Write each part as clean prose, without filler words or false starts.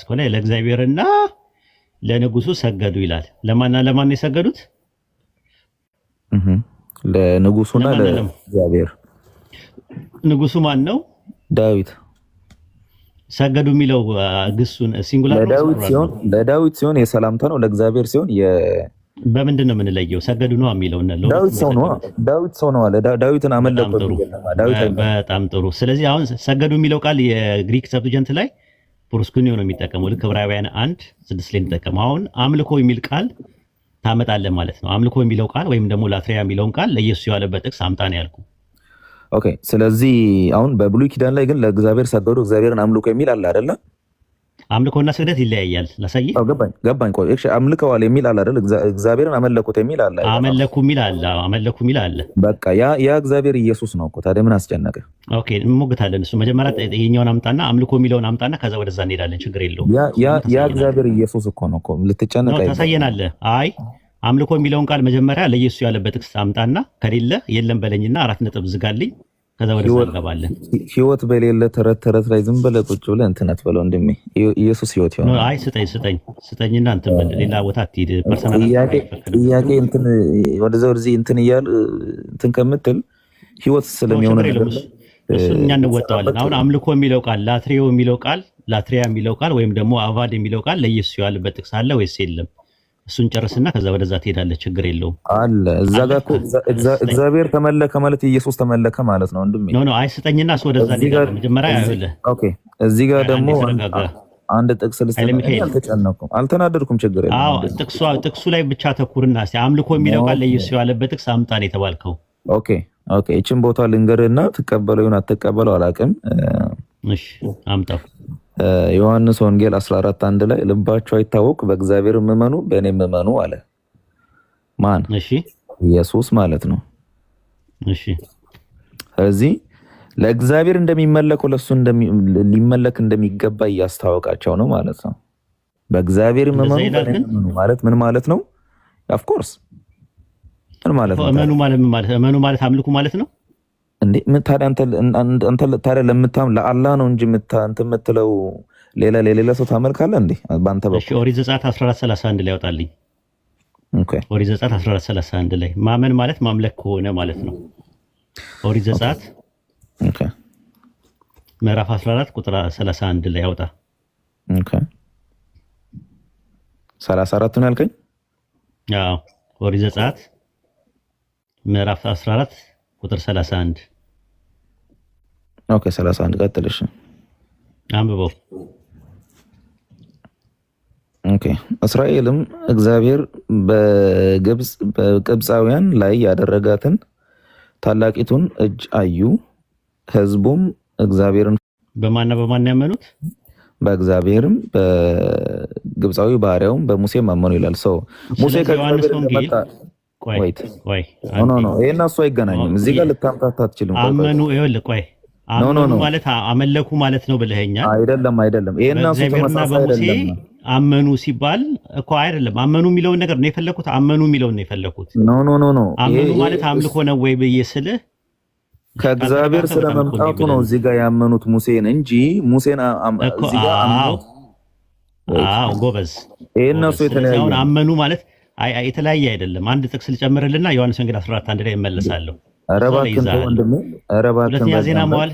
ከሆነ ለእግዚአብሔርና ለንጉሱ ሰገዱ ይላል። ለማንና ለማን የሰገዱት? ለንጉሱና ለእግዚአብሔር። ንጉሱ ማን ነው? ዳዊት። ሰገዱ የሚለው ግሱን ሲንጉላር ነው። ለዳዊት ሲሆን የሰላምታ ነው፣ ለእግዚአብሔር ሲሆን በምንድን ነው የምንለየው? ሰገዱ ነው የሚለው ዳዊት ሰው ነው አለ። ዳዊትን አመለኩት። በጣም ጥሩ። ስለዚህ አሁን ሰገዱ የሚለው ቃል የግሪክ ሰብጀንት ላይ ፕሮስኩኒዮ ነው የሚጠቀመው። ልክ ዕብራውያን 1:6 ላይ የሚጠቀመው። አሁን አምልኮ የሚል ቃል ታመጣለህ ማለት ነው። አምልኮ የሚለው ቃል ወይም ደግሞ ላትሪያ የሚለውን ቃል ለኢየሱስ የዋለበት ጥቅስ አምጣ ነው ያልኩህ። ኦኬ። ስለዚህ አሁን በብሉይ ኪዳን ላይ ግን ለእግዚአብሔር ሰገዱ፣ እግዚአብሔርን አምልኮ የሚል አለ አይደለ? አምልኮና ስግደት ይለያያል። ላሳየህ። ገባኝ። ቆይ እሺ፣ አምልከዋል የሚል አለ አይደል? እግዚአብሔርን አመለኩት የሚል አለ። አመለኩ የሚል አለ። በቃ ያ እግዚአብሔር ኢየሱስ ነው እኮ። ታዲያ ምን አስጨነቀ? ኦኬ፣ እንሞግታለን። እሱ መጀመሪያ የኛውን አምጣና አምልኮ የሚለውን አምጣና ከዛ ወደዛ እንሄዳለን። ችግር የለውም። ያ እግዚአብሔር ኢየሱስ እኮ ነው እኮ። ልትጨነቅ ነው። ታሳየናለህ። አይ አምልኮ የሚለውን ቃል መጀመሪያ ለኢየሱስ ያለበት ጥቅስ አምጣና ከሌለ የለም በለኝና 4 ነጥብ ዝጋልኝ። ከዛ ወደዛ እንገባለን። ህይወት በሌለ ተረት ላይ ዝም ብለህ ቁጭ ብለህ እንትን አትበለው ወንድሜ። ኢየሱስ ህይወት ይሆናል። አይ ስጠኝና እንትን ምን ሌላ ቦታ አትሂድ። ፐርሰናል ጥያቄ እንትን ወደዚህ እንትን እያል እንትን ከምትል ህይወት ስለሚሆን እሱን እኛ እንወጣዋለን። አሁን አምልኮ የሚለው ቃል ላትሪያ የሚለው ቃል ወይም ደግሞ አቫድ የሚለው ቃል ለኢየሱስ ያለበት ጥቅስ አለ ወይስ የለም? እሱን ጨርስና ከዛ ወደዛ ትሄዳለህ። ችግር የለውም። አለ እዛ ጋር እኮ እግዚአብሔር ተመለከ ማለት ኢየሱስ ተመለከ ማለት ነው ወንድሜ። ኖ አይ ስጠኝና እሱ ወደዛ ትሄዳለህ። መጀመሪያ አይደለም። ኦኬ እዚህ ጋር ደግሞ አንድ ጥቅስ ልስጥልኝ። አልተጨነኩም፣ አልተናደድኩም። ችግር የለም። አዎ ጥቅሱ ላይ ብቻ ተኩርና እስቲ አምልኮ የሚለው ቃል ለኢየሱስ ያለበት ጥቅስ አምጣ ነው የተባልከው። ኦኬ እቺን ቦታ ልንገርህና ትቀበለው ይሁን አትቀበለው አላውቅም። እሺ አምጣው። ዮሐንስ ወንጌል 14:1 ላይ ልባችሁ አይታወቅ በእግዚአብሔር እመኑ በእኔም እመኑ አለ። ማን? እሺ ኢየሱስ ማለት ነው። እሺ ስለዚህ ለእግዚአብሔር እንደሚመለከው ለሱ ሊመለክ እንደሚገባ እያስታወቃቸው ነው ማለት ነው። በእግዚአብሔር እመኑ ማለት ምን ማለት ነው? ኦፍ ኮርስ ምን ማለት ነው? እመኑ ማለት አምልኩ ማለት ነው እንዴ? ምን ታዲያ አንተ ታዲያ ለምታም ለአላህ ነው እንጂ አንተ የምትለው ሌላ ሰው ታመልካለህ እንዴ? ባንተ በኩል እሺ ኦሪት ዘጸአት 14:31 ላይ ያወጣልኝ። ኦኬ ኦሪት ዘጸአት 14:31 ላይ ማመን ማለት ማምለክ ከሆነ ማለት ነው። ኦሪት ዘጸአት ኦኬ ምዕራፍ 14 ቁጥር 31 ላይ ያወጣ። ኦኬ 34 ነው ያልከኝ? አዎ ኦሪት ዘጸአት ምዕራፍ 14 ቁጥር 31። ኦኬ 31 ቀጥልሽ። አንብበው። ኦኬ እስራኤልም እግዚአብሔር በግብፃውያን ላይ ያደረጋትን ታላቂቱን እጅ አዩ። ሕዝቡም እግዚአብሔርን በማን ያመኑት? በእግዚአብሔርም በግብፃዊ ባሪያውም በሙሴም አመኑ ይላል። ሰው ሙሴ ከዮሐንስ ወንጌል ይሄን እሱ አይገናኝም። እዚህ ጋር ልታምታታ አትችልም። አመኑ ይኸውልህ፣ ቆይ አመኑ ማለት አመለኩ ማለት ነው ብለኸኛል። አይደለም። ይሄን እሱ ተመሳሳይ አይደለም። አመኑ ሲባል እኮ አይደለም። አመኑ የሚለውን ነገር ነው የፈለኩት። አመኑ የሚለውን ነው የፈለኩት። ኖ አመኑ ማለት አምልኮ ነው ወይ ብዬ ስልህ ከእግዚአብሔር ስለመምጣቱ ነው እዚህ ጋር ያመኑት ሙሴን እንጂ ሙሴን እዚህ ጋር አዎ ጎበዝ። ይሄን እሱ የተለያየ ነው። አመኑ ማለት የተለያየ አይደለም። አንድ ጥቅስ ልጨምርልና ዮሐንስ ወንጌል 14:1 ላይ እመለሳለሁ። ኧረ እባክህ ወንድሜ፣ ኧረ እባክህ ሁለተኛ ዜና መዋዕል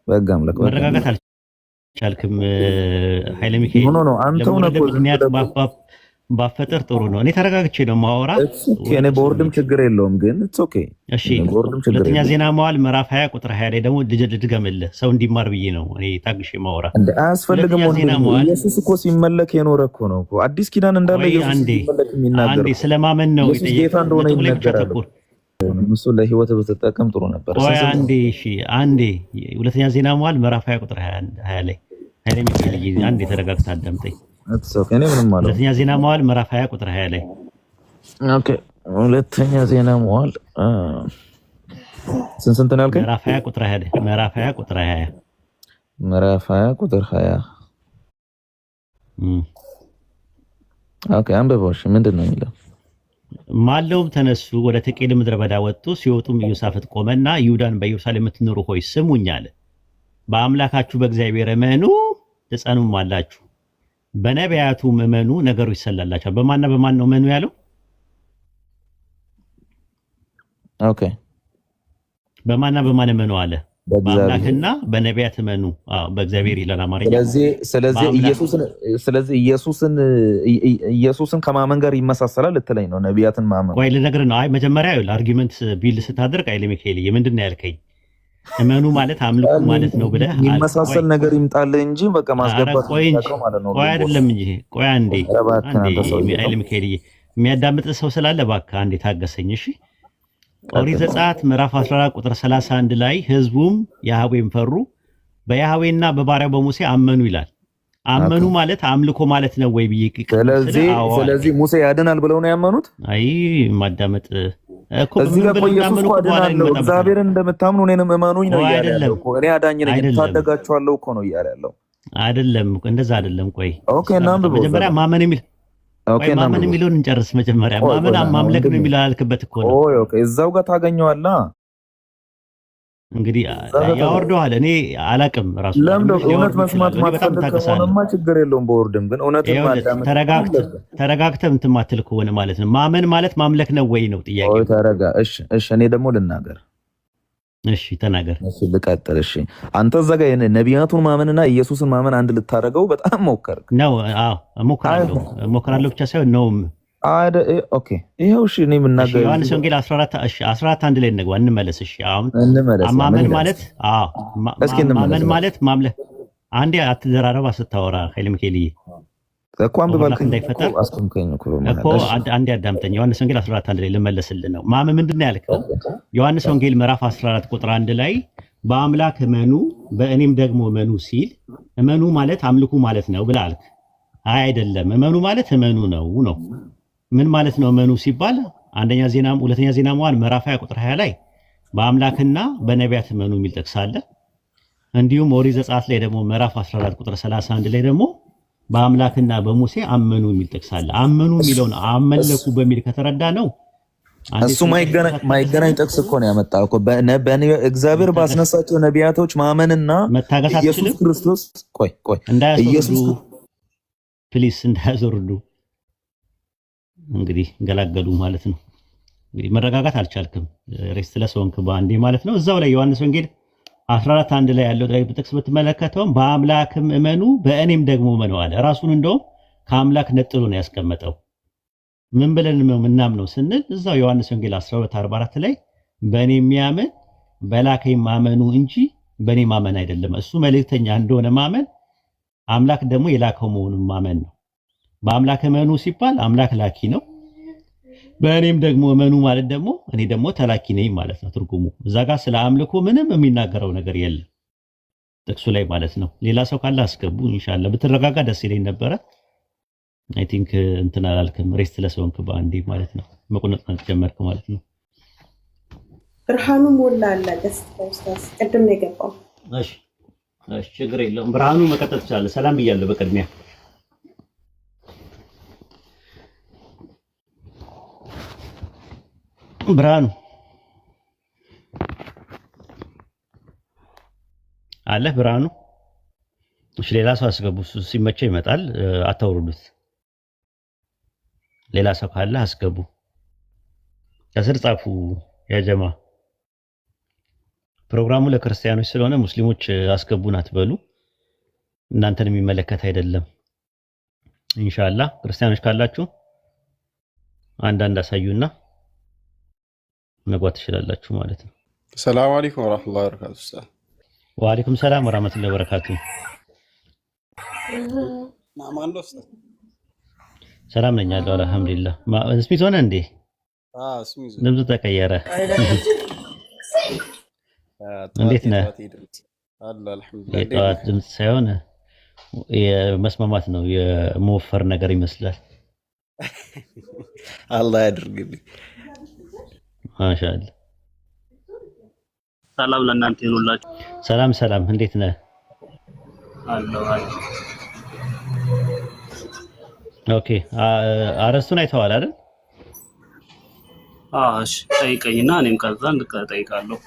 በጋ አምላክ መረጋጋት አልቻልክም። ኃይለ ሚካኤል ኖ አንተው ነው ምክንያት ባፈጠር ጥሩ ነው። እኔ ተረጋግቼ ነው ማወራ። እኔ ቦርድም ችግር የለውም ግን ኢትስ ኦኬ። እሺ ሁለተኛ ዜና መዋዕል ምዕራፍ 20 ቁጥር 20 ላይ ደግሞ ልድገምልህ፣ ሰው እንዲማር ብዬ ነው እኔ ታግሼ ማወራ። አያስፈልግም። ኢየሱስ እኮ ሲመለክ የኖረ እኮ ነው እኮ አዲስ ኪዳን እንዳለ ኢየሱስ ሲመለክ የሚናገር አንዴ ስለማመን ነው ጌታ እንደሆነ ይናገራል። እሱ ለህይወት ብትጠቀም ጥሩ ነበር። አንዴ ሁለተኛ ዜና መዋዕል ምዕራፍ 20 ቁጥር 20 ላይ ኃይለ ሚካኤል አንዴ ተረጋግተህ አዳምጠኝ። ሁለተኛ ዜና መዋዕል ምዕራፍ 20 ቁጥር 20 ላይ ኦኬ። ሁለተኛ ዜና መዋዕል ስንት ነው ያልከኝ? ምዕራፍ 20 ቁጥር 20 ምዕራፍ 20 ቁጥር 20 ምዕራፍ 20 ቁጥር 20 ኦኬ። አንብበው። እሺ ምንድን ነው የሚለው? ማለውም ተነሱ፣ ወደ ተቄል ምድረ በዳ ወጡ። ሲወጡም ኢዮሳፍጥ ቆመና ይሁዳን በኢየሩሳሌም የምትኖሩ ሆይ ስሙኝ አለ። በአምላካችሁ በእግዚአብሔር እመኑ ትጸኑም አላችሁ። በነቢያቱ እመኑ ነገሩ ይሰላላቸዋል። በማንና በማን ነው እመኑ ያለው? ኦኬ በማንና በማን እመኑ አለ? በአምላክና በነቢያት እመኑ። በእግዚአብሔር ይላል አማርኛ። ስለዚህ ኢየሱስን ከማመን ጋር ይመሳሰላል ልትለኝ ነው? ነቢያትን ማመን? ቆይ ልነግርህ ነው። አይ መጀመሪያ አርጊመንት ቢል ስታደርግ አይለ ሚካኤል ምንድን ነው ያልከኝ? እመኑ ማለት አምልኩ ማለት ነው ብለህ የሚመሳሰል ነገር ይምጣልህ እንጂ በቃ ማስገባት ማለት ነው። ቆይ አይደለም እንጂ ቆይ አንዴ አይለ ሚካኤል የሚያዳምጥ ሰው ስላለ እባክህ አንዴ ታገሰኝ እሺ። ኦሪት ዘጸአት ምዕራፍ 14 ቁጥር 31 ላይ ህዝቡም ያህዌን ፈሩ በያህዌና በባሪያው በሙሴ አመኑ ይላል። አመኑ ማለት አምልኮ ማለት ነው ወይ ብዬ ስለዚህ ሙሴ ያድናል ብለው ነው ያመኑት? አይ ማዳመጥ እኮ እዚህ ጋር ኢየሱስ እኮ አድናለሁ እግዚአብሔርን እንደምታምኑ እኔንም እመኑኝ ነው እያለ ያለው እኮ። እኔ አዳኝ ነኝ ታደጋችኋለሁ እኮ ነው እያለ ያለው አይደለም? እንደዛ አይደለም። ቆይ ኦኬ እናንብብ። መጀመሪያ ማመን የሚል ኦኬ ማመን የሚለውን እንጨርስ። መጀመሪያ ማመን ማምለክ ነው የሚለው አልክበት እኮ ነው። ኦኬ እዛው ጋር ታገኘዋለህ። እንግዲህ ያወርደዋል። እኔ አላቅም ራሱ ለምን እውነት መስማት ማትፈልግ ከሆነማ ችግር የለውም። በወርድም ግን እውነትን ማዳመጥ ተረጋግተህ እንትን ማትል ከሆነ ማለት ነው። ማመን ማለት ማምለክ ነው ወይ ነው ጥያቄው። ተረጋ። እሺ እኔ ደግሞ ልናገር። እሺ ተናገር። እሺ ልቀጥል። እሺ አንተ እዛ ጋር ነቢያቱን ማመንና ኢየሱስን ማመን አንድ ልታደርገው በጣም ሞከርክ ነው? አዎ እሞክራለሁ ብቻ ሳይሆን ነውም። ኦኬ ይሄው እሺ እኔ የምናገር ዮሐንስ ወንጌል 14:1 ላይ እንግባ እንመለስ። እሺ አሁን ማመን ማለት ማመን ማለት ማምለክ። አንዴ አትዘራረባ ስታወራ ኃይለ ሚካኤል እኮ አንብባልከኝ እንዳይፈጠር እኮ አንዴ አዳምጠኝ። ዮሐንስ ወንጌል 14:1 ላይ ልመለስልህ ነው። ማመን ምንድን ነው ያልከው? ዮሐንስ ወንጌል ምዕራፍ 14 ቁጥር 1 ላይ በአምላክ እመኑ በእኔም ደግሞ እመኑ ሲል እመኑ ማለት አምልኩ ማለት ነው ብለህ አልክ። አይ አይደለም፣ እመኑ ማለት እመኑ ነው። ምን ማለት ነው እመኑ ሲባል? ሁለተኛ ዜና መዋዕል ምዕራፍ 20 ቁጥር 20 ላይ በአምላክና በነቢያት እመኑ የሚል ጥቅስ አለ። እንዲሁም ኦሪት ዘጸአት ላይ ደግሞ ምዕራፍ 14 ቁጥር 31 ላይ ደግሞ በአምላክና በሙሴ አመኑ የሚል ጥቅስ አለ። አመኑ የሚለውን አመለኩ በሚል ከተረዳ ነው እሱ ማይገናኝ ጥቅስ እኮ ነው ያመጣው እኮ። እግዚአብሔር ባስነሳቸው ነቢያቶች ማመንና ኢየሱስ ክርስቶስ ቆይ ኢየሱስ ፕሊስ እንዳያዞርዱ እንግዲህ ገላገሉ ማለት ነው። እንግዲህ መረጋጋት አልቻልክም። ሬስትለስ ሆንክ በአንዴ ማለት ነው። እዛው ላይ ዮሐንስ ወንጌል 14:1 ላይ ያለው ጥቅስ ብትመለከተው በአምላክም እመኑ በእኔም ደግሞ እመኑ አለ። ራሱን እንደውም ከአምላክ ነጥሎ ነው ያስቀመጠው። ምን ብለን ነው የምናምነው ስንል እዛው ዮሐንስ ወንጌል 12:44 ላይ በእኔ የሚያምን በላከኝ ማመኑ እንጂ በእኔ ማመን አይደለም። እሱ መልእክተኛ እንደሆነ ማመን፣ አምላክ ደግሞ የላከው መሆኑን ማመን ነው። በአምላክ እመኑ ሲባል አምላክ ላኪ ነው። በእኔም ደግሞ እመኑ ማለት ደግሞ እኔ ደግሞ ተላኪ ነኝ ማለት ነው ትርጉሙ። እዛ ጋር ስለ አምልኮ ምንም የሚናገረው ነገር የለም ጥቅሱ ላይ ማለት ነው። ሌላ ሰው ካለ አስገቡ ኢንሻአላህ። ብትረጋጋ ደስ ይለኝ ነበረ። አይ ቲንክ እንትን አላልክም። ሬስትለስ ሆንክ በአንዴ ማለት ነው። መቆነጥነጥ ጀመርክ ማለት ነው። ብርሃኑ ሞላ አለ ገስት ፖስታስ ቅድም ነው የገባው። እሺ ችግር የለውም። ብርሃኑ መቀጠል ትችላለህ። ሰላም ብያለሁ በቅድሚያ ብርሃኑ አለ። ብርሃኑ እሺ ሌላ ሰው አስገቡ። ሲመቸው ይመጣል። አታውርዱት። ሌላ ሰው ካለ አስገቡ። ከስር ጻፉ። ያጀማ ፕሮግራሙ ለክርስቲያኖች ስለሆነ ሙስሊሞች አስገቡን አትበሉ። እናንተን የሚመለከት አይደለም። ኢንሻአላህ ክርስቲያኖች ካላችሁ አንዳንድ አሳዩና መግባት ትችላላችሁ ማለት ነው። ሰላም አለይኩም ወራህመቱላሂ ወበረካቱ። ወአለይኩም ሰላም ወራህመቱላሂ ወበረካቱ። ማን ነው? ሰላም ነኝ አለው አልሐምዱሊላህ። ስሚት ሆነ እንዴ? ስሚት ድምፁ ተቀየረ። እንዴት ነህ? አልሐምዱሊላህ። የጠዋት ድምፅ ሳይሆን የመስማማት ነው፣ የመወፈር ነገር ይመስላል። አላህ ያድርግልኝ። ማሻአላህ። ሰላም ለእናንተ ይሁንላችሁ። ሰላም። እንዴት ነህ? አለሁ። ኦኬ አረስቱን አይተዋል አይደል? እሺ ጠይቀኝና እኔም ከዛ እንጠይቃለሁ።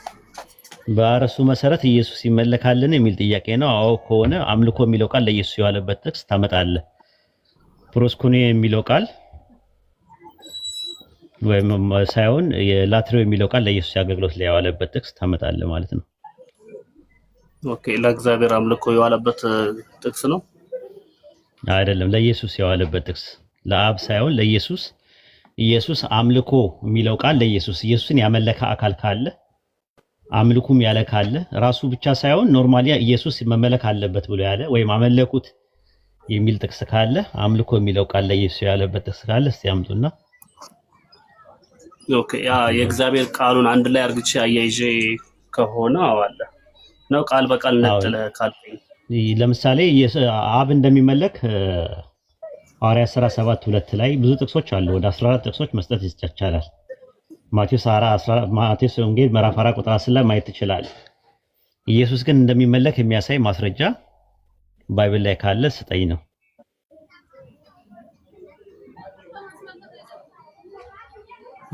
በአረሱ መሰረት ኢየሱስ ይመለካልን የሚል ጥያቄ ነው። አዎ ከሆነ አምልኮ የሚለው ቃል ለኢየሱስ የዋለበት ጥቅስ ታመጣለህ። ፕሮስኩኔ የሚለው ቃል ወይም ሳይሆን የላትሪዮ የሚለው ቃል ለኢየሱስ አገልግሎት ላይ የዋለበት ጥቅስ ታመጣለህ ማለት ነው። ኦኬ ለእግዚአብሔር አምልኮ የዋለበት ጥቅስ ነው አይደለም፣ ለኢየሱስ የዋለበት ጥቅስ ለአብ ሳይሆን ለኢየሱስ። ኢየሱስ አምልኮ የሚለው ቃል ለኢየሱስ ኢየሱስን ያመለከ አካል ካለ አምልኩም ያለ ካለ ራሱ ብቻ ሳይሆን ኖርማሊ ኢየሱስ መመለክ አለበት ብሎ ያለ ወይም አመለኩት የሚል ጥቅስ ካለ አምልኮ የሚለው ቃል ለኢየሱስ ያለበት ጥቅስ ካለ እስቲ አምጡና። ኦኬ ያ የእግዚአብሔር ቃሉን አንድ ላይ አርግቼ አያይዤ ከሆነ አዋለ ነው ቃል በቃል ነጥለ ካልከኝ ለምሳሌ አብ እንደሚመለክ ሐዋርያት ሥራ 7:2 ላይ ብዙ ጥቅሶች አሉ። ወደ 14 ጥቅሶች መስጠት ይቻላል። ማቴዎስ ወንጌል ምዕራፍ 4 ቁጥር 10 ላይ ማየት ትችላለህ። ኢየሱስ ግን እንደሚመለክ የሚያሳይ ማስረጃ ባይብል ላይ ካለ ስጠኝ ነው።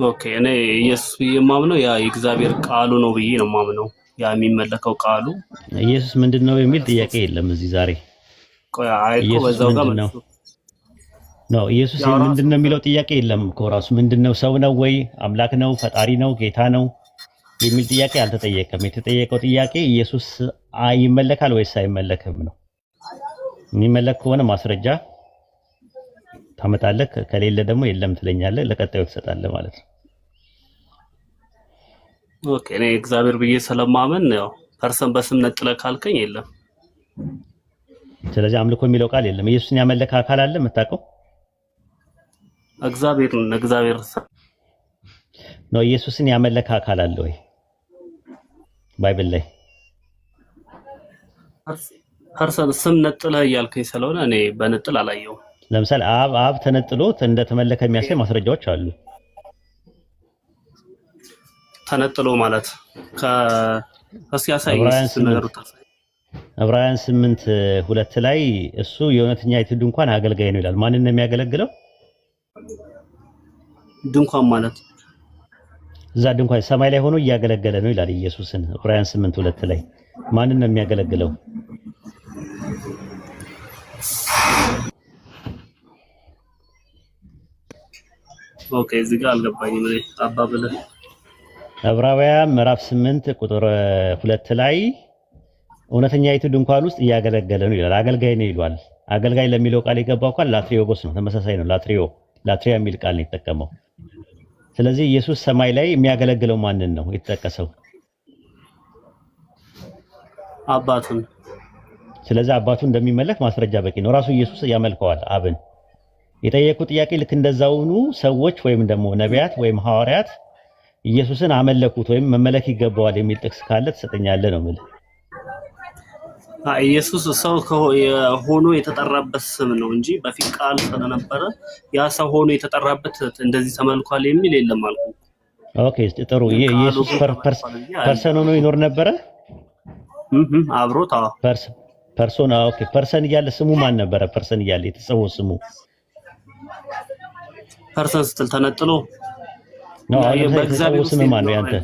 ኦኬ እኔ ኢየሱስ የማምነው ያ የእግዚአብሔር ቃሉ ነው ብዬ ነው የማምነው። ያ የሚመለከው ቃሉ ኢየሱስ ምንድነው የሚል ጥያቄ የለም እዚህ ዛሬ። ቆይ አይቆ በዛው ጋር ነው ኢየሱስ ምንድነው የሚለው ጥያቄ የለም እኮ ራሱ ምንድነው ሰው ነው ወይ አምላክ ነው ፈጣሪ ነው ጌታ ነው የሚል ጥያቄ አልተጠየቀም። የተጠየቀው ጥያቄ ኢየሱስ ይመለካል ወይስ አይመለክም ነው። የሚመለክ ከሆነ ማስረጃ ታመጣለህ፣ ከሌለ ደግሞ የለም ትለኛለህ፣ ለቀጣዩ ትሰጣለህ ማለት ነው። ኦኬ እኔ እግዚአብሔር ብዬ ስለማመን ያው ፐርሰን በስም ነጥለ ካልከኝ የለም። ስለዚህ አምልኮ የሚለው ቃል የለም። ኢየሱስን ያመለከ አካል አለ የምታውቀው? እግዚአብሔር ነው። ኢየሱስን ያመለከ አካል አለ ወይ ባይብል ላይ? ፐርሰን ስም ነጥለ እያልከኝ ስለሆነ እኔ በነጥል አላየው። ለምሳሌ አብ ተነጥሎ እንደተመለከ የሚያሳይ ማስረጃዎች አሉ። ተነጥሎ ማለት ከሲያሳይ ዕብራውያን 8:2 ላይ እሱ የእውነተኛይቱ ድንኳን አገልጋይ ነው ይላል። ማንን ነው የሚያገለግለው? ድንኳን ማለት እዛ ድንኳን ሰማይ ላይ ሆኖ እያገለገለ ነው ይላል ኢየሱስን። ዕብራውያን 8:2 ላይ ማንን ነው የሚያገለግለው? ኦኬ እዚህ ጋር አልገባኝም እኔ አባብለ ዕብራውያን ምዕራፍ 8 ቁጥር 2 ላይ እውነተኛይቱ ድንኳን ውስጥ እያገለገለ ነው ይላል። አገልጋይ ነው ይሏል። አገልጋይ ለሚለው ቃል የገባው ቃል ላትሪዮጎስ ነው፣ ተመሳሳይ ነው። ላትሪያ የሚል ቃል ነው የተጠቀመው። ስለዚህ ኢየሱስ ሰማይ ላይ የሚያገለግለው ማንን ነው የተጠቀሰው? አባቱን። ስለዚህ አባቱ እንደሚመለክ ማስረጃ በቂ ነው። ራሱ ኢየሱስ ያመልከዋል አብን። የጠየቁ ጥያቄ ልክ እንደዛውኑ ሰዎች ወይም ደግሞ ነቢያት ወይም ሐዋርያት ኢየሱስን አመለኩት ወይም መመለክ ይገባዋል የሚል ጥቅስ ካለ ትሰጠኛለህ ነው የምልህ። ኢየሱስ ሰው ሆኖ የተጠራበት ስም ነው እንጂ በፊት ቃል ስለነበረ ያ ሰው ሆኖ የተጠራበት እንደዚህ ተመልኳል የሚል የለም አልኩ። ኦኬ ጥሩ። ኢየሱስ ፐርሰን ሆኖ ይኖር ነበረ? አብሮታ ፐርሶን። ኦኬ ፐርሰን እያለ ስሙ ማን ነበረ? ፐርሰን እያለ የተጸውዖ ስሙ ፐርሰን ስትል ተነጥሎ ነው። የተጸውዖ ስም ማን ነው ያንተ?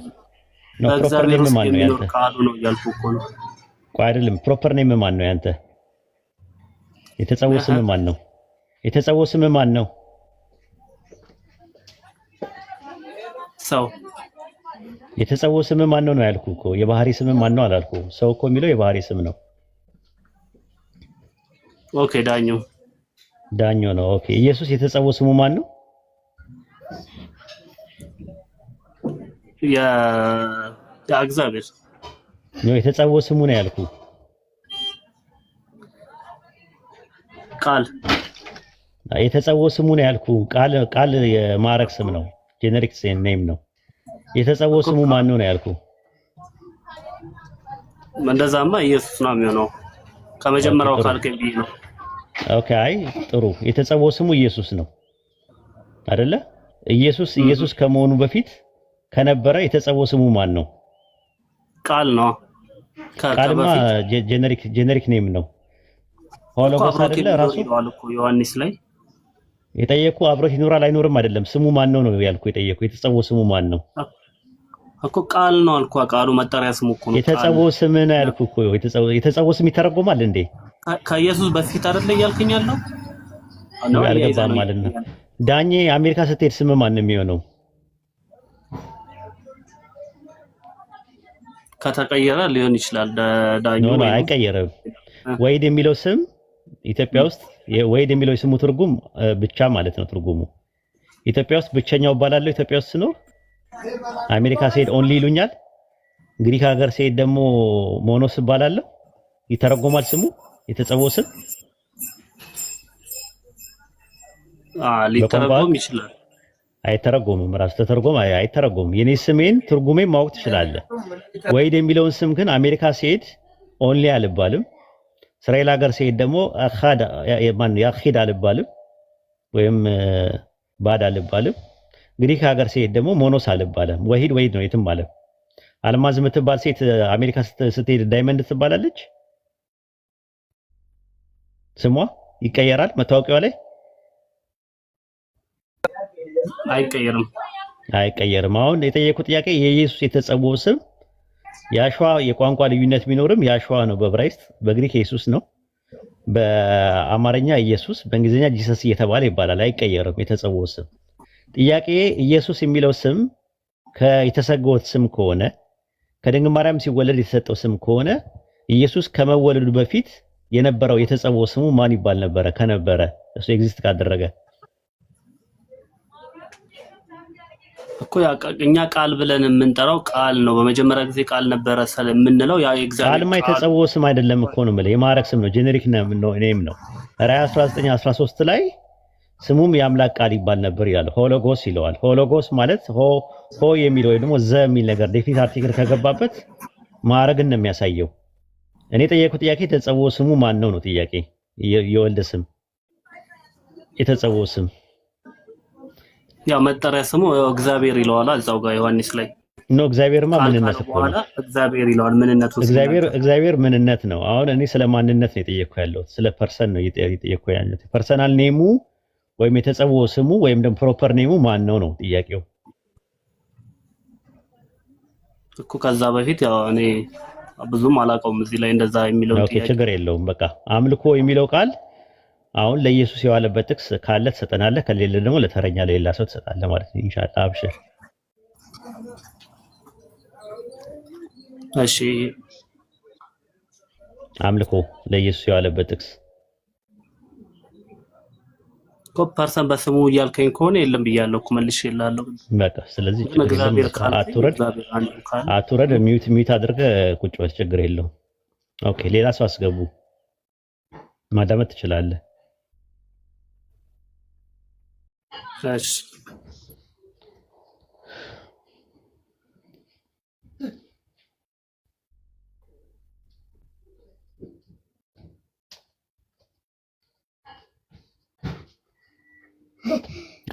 ነው ፕሮፐር ኔም ማን ነው ያንተ? ቃሉ ነው ያልኩ እኮ ነው። ቆይ አይደለም፣ ፕሮፐር ኔም ማን ነው ያንተ? የተጸውዖ ስም ማን ነው? የተጸውዖ ስም ማን ነው? ሰው። የተጸውዖ ስም ማን ነው ነው ያልኩ እኮ። የባህሪ ስም ማን ነው አላልኩ። ሰው እኮ የሚለው የባህሪ ስም ነው። ኦኬ ዳኞ ነው። ኦኬ ኢየሱስ የተጸውዖ ስሙ ማን ነው? እግዚአብሔር ነው። የተጸውዖ ስሙ ነው ያልኩ። ቃል የተጸውዖ ስሙ ነው ያልኩ። ቃል የማዕረግ ስም ነው። ጄኔሪክ ኔም ነው። የተጸውዖ ስሙ ማን ነው ነው ያልኩ። እንደዛማ ኢየሱስ ነው የሚሆነው ከመጀመሪያው ካልከኝ ብዬ ነው። ኦኬ አይ ጥሩ። የተጸውዖ ስሙ ኢየሱስ ነው አይደለ? ኢየሱስ ከመሆኑ በፊት ከነበረ የተጸውዖ ስሙ ማን ነው? ቃል ነው። ቃልማ ጄኔሪክ ኔም ነው። ሆሎጎስ አይደለ? ራሱ ዮሐንስ ላይ የጠየቁ አብሮት ይኖራል አይኖርም አይደለም። ስሙ ማን ነው ነው ያልኩ። የጠየቁ የተጸውዖ ስሙ ማን ነው እኮ ቃል ነው አልኩ። ቃሉ መጠሪያ ስሙ እኮ ነው። የተጸውዖ ስም ነው ያልኩ እኮ። የተጸውዖ ስም ይተረጎማል እንዴ? ከኢየሱስ በፊት አይደለ እያልከኝ ያለው? ነው አልገባም ማለት ነው። ዳኜ አሜሪካ ስትሄድ ስም ማን ነው የሚሆነው? ከተቀየረ ሊሆን ይችላል ዳኙ ነው ወይ አይቀየርም። ወይድ የሚለው ስም ኢትዮጵያ ውስጥ ወይድ የሚለው ስሙ ትርጉም ብቻ ማለት ነው። ትርጉሙ ኢትዮጵያ ውስጥ ብቸኛው እባላለሁ። ኢትዮጵያ ውስጥ ስኖር አሜሪካ ስሄድ ኦንሊ ይሉኛል። ግሪክ ሀገር ስሄድ ደግሞ ሞኖስ እባላለሁ። ይተረጎማል ስሙ የተጸውዖ ስም ሊተረጎም ይችላል። አይተረጎምም። ራሱ ተተርጎም አይተረጎምም። የኔ ስሜን ትርጉሜን ማወቅ ትችላለህ። ወይድ የሚለውን ስም ግን አሜሪካ ስሄድ ኦንሊ አልባልም። እስራኤል ሀገር ስሄድ ደግሞ ያኺድ አልባልም ወይም ባድ አልባልም። ግሪክ ሀገር ስሄድ ደግሞ ሞኖስ አልባልም። ወሂድ ወሂድ ነው የትም አለ። አልማዝ የምትባል ሴት አሜሪካ ስትሄድ ዳይመንድ ትባላለች። ስሟ ይቀየራል መታወቂያዋ ላይ አይቀየርም። አሁን የጠየቁት ጥያቄ የኢየሱስ የተጸውዖ ስም ያሸዋ የቋንቋ ልዩነት ቢኖርም ያሸዋ ነው በዕብራይስጥ፣ በግሪክ ኢየሱስ ነው፣ በአማርኛ ኢየሱስ፣ በእንግሊዝኛ ጂሰስ እየተባለ ይባላል። አይቀየርም የተጸውዖ ስም። ጥያቄ ኢየሱስ የሚለው ስም የተሰገወት ስም ከሆነ ከድንግል ማርያም ሲወለድ የተሰጠው ስም ከሆነ ኢየሱስ ከመወለዱ በፊት የነበረው የተጸውዖ ስሙ ማን ይባል ነበረ? ከነበረ እሱ ኤግዚስት ካደረገ እኮ እኛ ቃል ብለን የምንጠራው ቃል ነው። በመጀመሪያ ጊዜ ቃል ነበረ የምንለው ያ ኤግዛክት ቃልማ የተጸውዖ ስም አይደለም እኮ ነው የምልህ፣ የማዕረግ ስም ነው። ጄኔሪክ ነው ኔም ነው። ራዕይ 19:13 ላይ ስሙም የአምላክ ቃል ይባል ነበር ይላል። ሆሎጎስ ይለዋል። ሆሎጎስ ማለት ሆ የሚል ወይ ደግሞ ዘ የሚል ነገር ዴፊኒት አርቲክል ከገባበት ማዕረግን ነው የሚያሳየው። እኔ ጠየቁት ጥያቄ የተጸውዖ ስሙ ማን ነው ነው ጥያቄ። የወልድ ስም የተጸውዖ ስም ያው መጠሪያ ስሙ እግዚአብሔር ይለዋል እዛው ጋር ዮሐንስ ላይ ነው። እግዚአብሔርማ ምንነት እኮ ነው። እግዚአብሔር ይለዋል ምንነቱ እግዚአብሔር ምንነት ነው። አሁን እኔ ስለ ማንነት ነው የጠየቅኩ ያለሁት፣ ስለ ፐርሰን ነው የጠየቅኩ ያለሁት። ፐርሰናል ኔሙ ወይም የተጸውዖ ስሙ ወይም ደግሞ ፕሮፐር ኔሙ ማን ነው ነው ጥያቄው እኮ። ከዛ በፊት ያው እኔ ብዙም አላውቀውም እዚህ ላይ እንደዛ የሚለው ጥያቄ። ችግር የለውም። በቃ አምልኮ የሚለው ቃል አሁን ለኢየሱስ የዋለበት ጥቅስ ካለ ትሰጠናለህ፣ ከሌለ ደግሞ ለተረኛ ለሌላ ሰው ትሰጣለህ ማለት ነው። ኢንሻአላህ አብሽር። እሺ አምልኮ ለኢየሱስ የዋለበት ጥቅስ ፐርሰን በስሙ እያልከኝ ከሆነ የለም ብያለሁ እኮ መልሼ እልሃለሁ። በቃ ስለዚህ አትውረድ፣ ሚዩት አድርገህ ቁጭ በል፣ ችግር የለውም። ኦኬ ሌላ ሰው አስገቡ፣ ማዳመጥ ትችላለህ። እሺ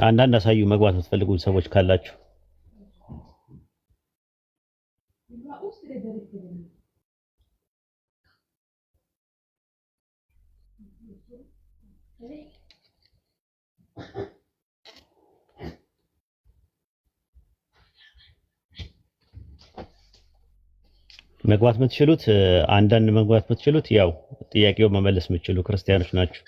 አንዳንድ አሳዩ መግባት የምትፈልጉ ሰዎች ካላችሁ መግባት የምትችሉት አንዳንድ መግባት የምትችሉት ያው ጥያቄው መመለስ የምትችሉ ክርስቲያኖች ናችሁ።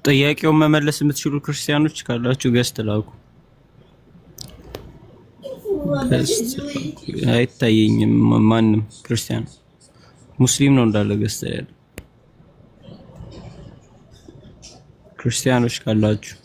ጥያቄውን መመለስ የምትችሉ ክርስቲያኖች ካላችሁ ገስት ላኩ። አይታየኝም ማንም ክርስቲያን ሙስሊም ነው እንዳለ ገስት ያለ ክርስቲያኖች ካላችሁ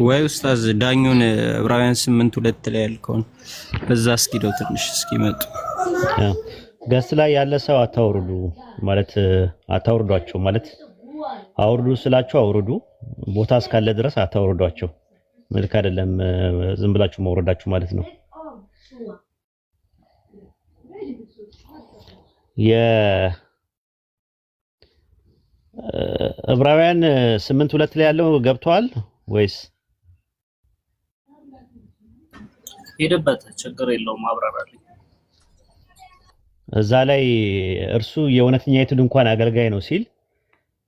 ወይ ኡስታዝ ዳኙን ዕብራውያን 8:2 ላይ ያልከውን በዛ እስኪደው ትንሽ እስኪመጡ ገስ ላይ ያለ ሰው አታውርዱ ማለት አታውርዷቸው ማለት አውርዱ ስላችሁ አውርዱ ቦታ እስካለ ድረስ አታውርዷቸው መልክ አይደለም ዝም ብላችሁ ማውረዳችሁ ማለት ነው የዕብራውያን 8:2 ላይ ያለው ገብቷል ወይስ ሄደበት ችግር የለውም አብራራልኝ እዛ ላይ እርሱ የእውነተኛይቱ ድንኳን አገልጋይ ነው ሲል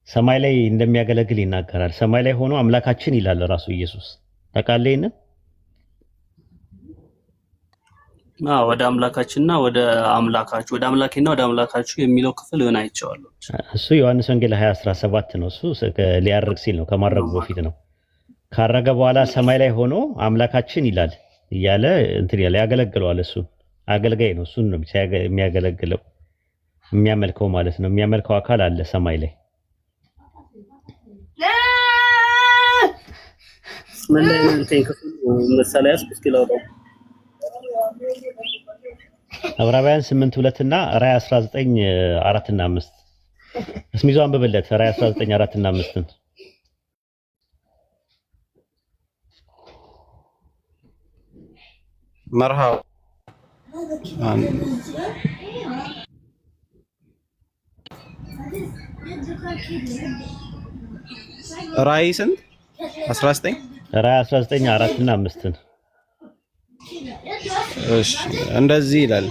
ሰማይ ላይ እንደሚያገለግል ይናገራል ሰማይ ላይ ሆኖ አምላካችን ይላል ራሱ ኢየሱስ ተቃለይነ ወደ አምላካችንና ወደ አምላካችሁ ወደ አምላኬና ወደ አምላካችሁ የሚለው ክፍል ሆነ አይቻለሁ እሱ ዮሐንስ ወንጌል 20:17 ነው እሱ ሊያርግ ሲል ነው ከማረጉ በፊት ነው ካረገ በኋላ ሰማይ ላይ ሆኖ አምላካችን ይላል እያለ እንትን ያለ ያገለግለዋል እሱ አገልጋይ ነው እሱን ነው የሚያገለግለው የሚያመልከው ማለት ነው የሚያመልከው አካል አለ ሰማይ ላይ ምን ላይ ነው ክፍል ምሳሌ ያስከስከለው ዕብራውያን 8:2 እና ራዕይ 19:4 እና 5 እስሚዞ አንብበለት ራዕይ 19:4 እና 5 مرحبا ራዕይ ስንት 19 ራዕይ 19:4 እና 5 እሺ እንደዚህ ይላል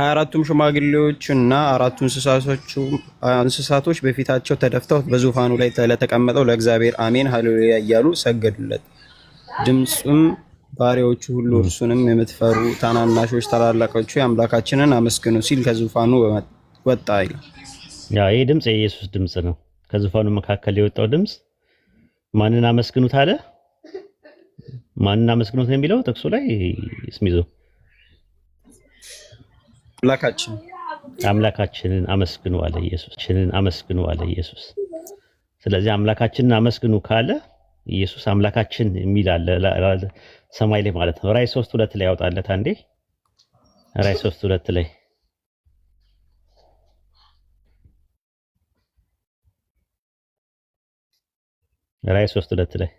24ቱም ሽማግሌዎች እና አራቱ እንስሳቶች በፊታቸው ተደፍተው በዙፋኑ ላይ ለተቀመጠው ለእግዚአብሔር አሜን ሃሌሉያ እያሉ ሰገዱለት ድምጹም ባሪያዎቹ ሁሉ እርሱንም የምትፈሩ ታናናሾች ታላላቆቹ የአምላካችንን አመስግኑ ሲል ከዙፋኑ ወጣ ይላል ይሄ ድምጽ የኢየሱስ ድምጽ ነው ከዙፋኑ መካከል የወጣው ድምጽ ማንን አመስግኑት አለ ማንን አመስግኑት ነው የሚለው ጥቅሱ ላይ እስሚዞ አምላካችንን አመስግኑ አለ ኢየሱስ ስለዚህ አምላካችንን አመስግኑ ካለ ኢየሱስ አምላካችን የሚል አለ ሰማይ ላይ ማለት ነው ራዕይ 3:2 ላይ ያወጣለት አንዴ ራዕይ 3:2 ላይ ራዕይ 3:2 ላይ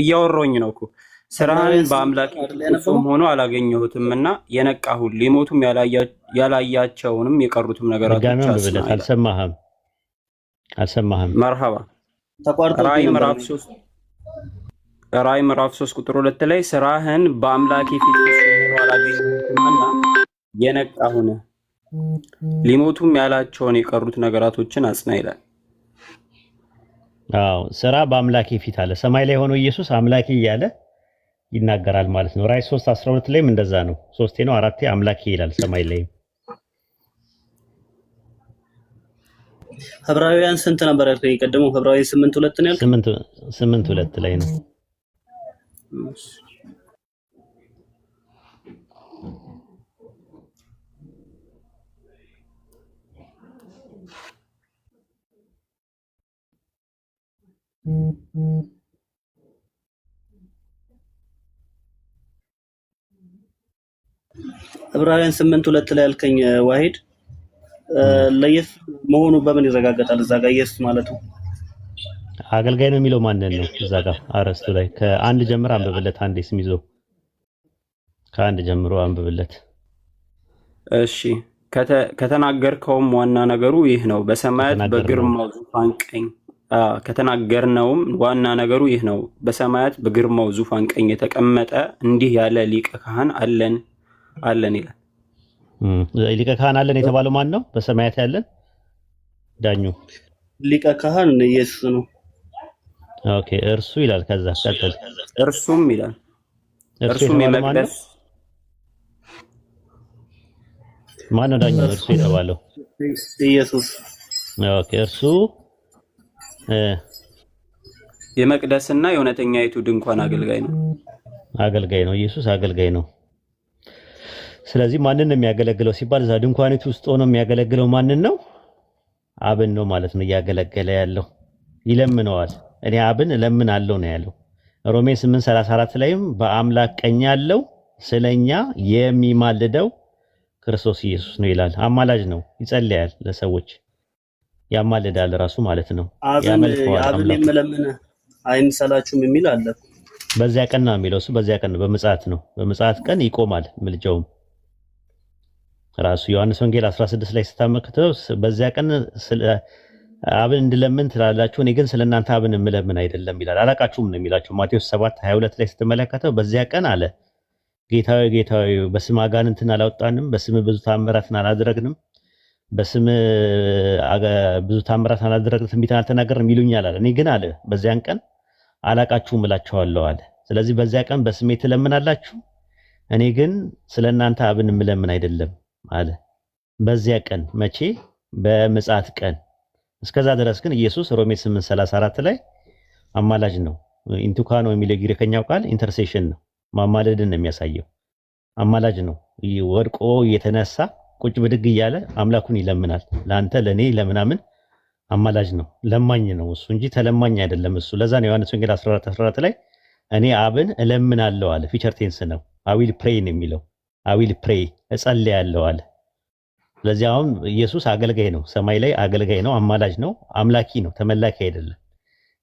እያወራሁኝ ነው እኮ ስራህን በአምላክ ፍጹም ሆኖ አላገኘሁትምና የነቃሁን ሊሞቱም ያላያቸውንም የቀሩትም ነገራቶች አልሰማህም መርሐባ ራዕይ ምዕራፍ 3:2 ላይ ስራህን በአምላክ ፊት ፍጹም ሆኖ አላገኘሁትምና የነቃሁን ሊሞቱም ያላቸውን የቀሩት ነገራቶችን አጽና ይላል ስራ በአምላክ ፊት አለ ሰማይ ላይ ሆኖ ኢየሱስ አምላክ እያለ ይናገራል ማለት ነው ራዕይ 3:12 ላይም እንደዛ ነው ሶስቴ ነው አራቴ አምላክ ይላል ሰማይ ላይ ዕብራውያን ስንት ነበር ያልከኝ ቀደሙ ዕብራውያን 8:2 ነው ያልከኝ 8:2 ላይ ነው ዕብራውያን 8:2 ላይ ያልከኝ ዋሂድ ለኢየሱስ መሆኑ በምን ይረጋገጣል? እዛ ጋር ኢየሱስ ማለቱ አገልጋይ ነው የሚለው ማንን ነው? እዛ ጋር አረስቱ ላይ ከአንድ ጀምሮ አንብብለት። አንዴ ስም ይዞ ከአንድ ጀምሮ አንብብለት። እሺ ከተናገርከውም ዋና ነገሩ ይህ ነው፣ በሰማያት በግርማው ዙፋን ቀኝ። ከተናገርነውም ዋና ነገሩ ይህ ነው፣ በሰማያት በግርማው ዙፋን ቀኝ የተቀመጠ እንዲህ ያለ ሊቀ ካህን አለን ይላል። ሊቀ ካህን አለን የተባለው ማን ነው? በሰማያት ያለን ዳኙ ሊቀ ካህን ኢየሱስ ነው። ኦኬ እርሱ ይላል። ከዛ ቀጥል። እርሱም ይላል። እርሱም የመቅደስ ማን ነው? ዳኙ እርሱ የተባለው ኢየሱስ። ኦኬ እርሱ የመቅደስና የእውነተኛይቱ ድንኳን አገልጋይ ነው። አገልጋይ ነው። ኢየሱስ አገልጋይ ነው። ስለዚህ ማንን ነው የሚያገለግለው ሲባል እዛ ድንኳኒቱ ውስጥ ሆኖ የሚያገለግለው ማንን ነው? አብን ነው ማለት ነው እያገለገለ ያለው። ይለምነዋል። እኔ አብን እለምናለሁ ነው ያለው። ሮሜ 8:34 ላይም በአምላክ ቀኝ ያለው ስለኛ የሚማልደው ክርስቶስ ኢየሱስ ነው ይላል። አማላጅ ነው። ይጸልያል ለሰዎች ያማልዳል ራሱ ማለት ነው። አብን የምለምን አይምሰላችሁም የሚል አለ። በዚያ ቀን ነው የሚለው እሱ። በዚያ ቀን ነው፣ በምጽአት ነው። በምጽአት ቀን ይቆማል ምልጃውም ራሱ ዮሐንስ ወንጌል 16 ላይ ስታመክተው በዚያ ቀን አብን እንድለምን ትላላችሁ፣ እኔ ግን ስለእናንተ አብን የምለምን አይደለም ይላል። አላቃችሁም ነው የሚላቸው። ማቴዎስ 7:22 ላይ ስትመለከተው በዚያ ቀን አለ ጌታዬ ጌታዬ በስም አጋንንትን አላወጣንም፣ በስም ብዙ ታምራትን አላደረግንም፣ በስም ብዙ ታምራትን አላደረግንም፣ ትንቢትን አልተናገርንም ይሉኛል አለ። እኔ ግን አለ በዚያን ቀን አላቃችሁም እላችኋለሁ አለ። ስለዚህ በዚያ ቀን በስሜ ትለምናላችሁ፣ እኔ ግን ስለእናንተ አብን የምለምን አይደለም አለ። በዚያ ቀን መቼ? በምጽአት ቀን። እስከዛ ድረስ ግን ኢየሱስ ሮሜ 8:34 ላይ አማላጅ ነው። ኢንቱካኖ የሚለው ግሪከኛው ቃል ኢንተርሴሽን ነው፣ ማማለድን ነው የሚያሳየው። አማላጅ ነው። ወድቆ እየተነሳ ቁጭ ብድግ እያለ አምላኩን ይለምናል። ለአንተ ለኔ ለምናምን አማላጅ ነው፣ ለማኝ ነው እሱ እንጂ ተለማኝ አይደለም እሱ። ለዛ ነው ዮሐንስ ወንጌል 14:14 ላይ እኔ አብን እለምናለሁ አለ። ፊቸር ቴንስ ነው። አዊል ፕሬይ ነው የሚለው። አዊል ፕሬይ እጸልያለሁ አለ። ስለዚህ አሁን ኢየሱስ አገልጋይ ነው፣ ሰማይ ላይ አገልጋይ ነው፣ አማላጅ ነው፣ አምላኪ ነው፣ ተመላኪ አይደለም።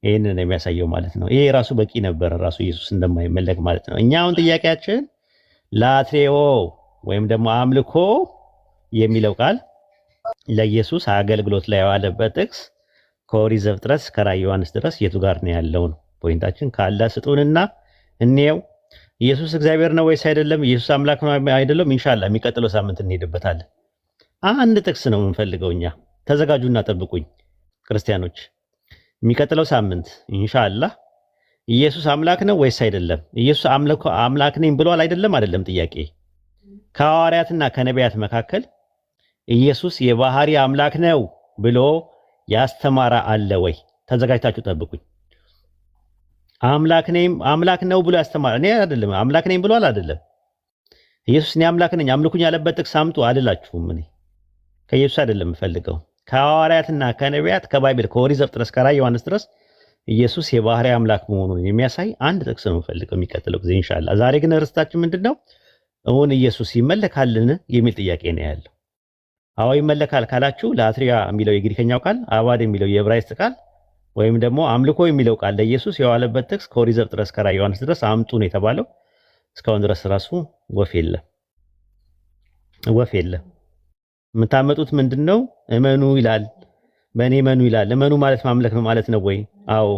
ይሄንን ነው የሚያሳየው ማለት ነው። ይሄ ራሱ በቂ ነበር፣ ራሱ ኢየሱስ እንደማይመለክ ማለት ነው። እኛ አሁን ጥያቄያችን ላትሬዮ ወይም ደግሞ አምልኮ የሚለው ቃል ለኢየሱስ አገልግሎት ላይ የዋለበት ጥቅስ ከኦሪት ዘፍጥረት እስከ ራዕየ ዮሐንስ ድረስ የቱ ጋር ነው ያለው ነው ፖይንታችን። ካለ ስጡንና እንየው። ኢየሱስ እግዚአብሔር ነው ወይስ አይደለም? ኢየሱስ አምላክ ነው አይደለም? ኢንሻአላህ የሚቀጥለው ሳምንት እንሄድበታለን። አንድ ጥቅስ ነው የምንፈልገው እኛ። ተዘጋጁና ጠብቁኝ ክርስቲያኖች። የሚቀጥለው ሳምንት ኢንሻአላህ ኢየሱስ አምላክ ነው ወይስ አይደለም? ኢየሱስ አምላክ ነኝ ብሏል አይደለም ጥያቄ። ከሐዋርያትና ከነቢያት መካከል ኢየሱስ የባህሪ አምላክ ነው ብሎ ያስተማረ አለ ወይ? ተዘጋጅታችሁ ጠብቁኝ። አምላክ ነው ብሎ ያስተማረ እኔ አይደለም። አምላክ ነኝ ብሏል አይደለም? ኢየሱስ እኔ አምላክ ነኝ አምልኩኝ ያለበት ጥቅስ አምጡ አልላችሁም። እኔ ከኢየሱስ አይደለም የምፈልገው፣ ከሐዋርያትና ከነቢያት ከባይብል ከኦሪት ዘፍጥረት እስከ ራዕየ ዮሐንስ ድረስ ኢየሱስ የባህሪ አምላክ መሆኑን የሚያሳይ አንድ ጥቅስ ነው የምፈልገው የሚቀጥለው ጊዜ ኢንሻአላህ። ዛሬ ግን ርዕሳችን ምንድነው? እውን ኢየሱስ ይመለካልን የሚል ጥያቄ ነው ያለው። አዎ ይመለካል ካላችሁ ላትሪያ የሚለው የግሪከኛው ቃል፣ አባድ የሚለው የዕብራይስጥ ቃል ወይም ደግሞ አምልኮ የሚለው ቃል ለኢየሱስ የዋለበት ጥቅስ ከኦሪት ዘፍጥረት እስከ ራዕየ ዮሐንስ ድረስ አምጡ ነው የተባለው። እስካሁን ድረስ ራሱ ወፍ የለም። የምታመጡት ምንድነው? እመኑ ይላል፣ በእኔ እመኑ ይላል። እመኑ ማለት ማምለክ ነው ማለት ነው ወይ? አዎ።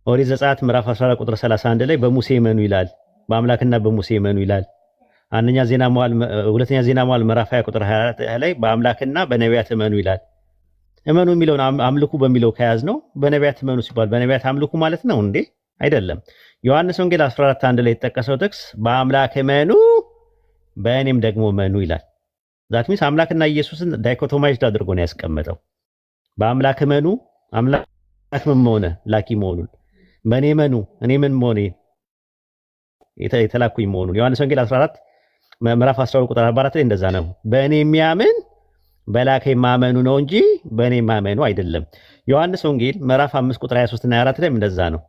ኦሪት ዘጸአት ምዕራፍ 14 ቁጥር 31 ላይ በሙሴ እመኑ ይላል፣ በአምላክና በሙሴ እመኑ ይላል። ሁለተኛ ዜና መዋዕል ምዕራፍ 20 ቁጥር 24 ላይ በአምላክና በነቢያት እመኑ ይላል። እመኑ የሚለውን አምልኩ በሚለው ከያዝ ነው በነቢያት እመኑ ሲባል በነቢያት አምልኩ ማለት ነው እንዴ? አይደለም። ዮሐንስ ወንጌል 14:1 ላይ የተጠቀሰው ጥቅስ በአምላክ እመኑ በእኔም ደግሞ እመኑ ይላል። ዛት ሚንስ አምላክና ኢየሱስን ዳይኮቶማይዝድ አድርጎ ነው ያስቀመጠው። በአምላክ እመኑ፣ አምላክ ምን መሆነ ላኪ መሆኑን፣ በእኔ እመኑ እኔ ምን መሆኔ የተላኩኝ መሆኑን። ዮሐንስ ወንጌል 14 ምዕራፍ 12 ቁጥር 44 ላይ እንደዛ ነው። በእኔ የሚያምን በላከኝ ማመኑ ነው እንጂ በእኔ ማመኑ አይደለም። ዮሐንስ ወንጌል ምዕራፍ 5 ቁጥር 23 እና 24 ላይ እንደዛ ነው።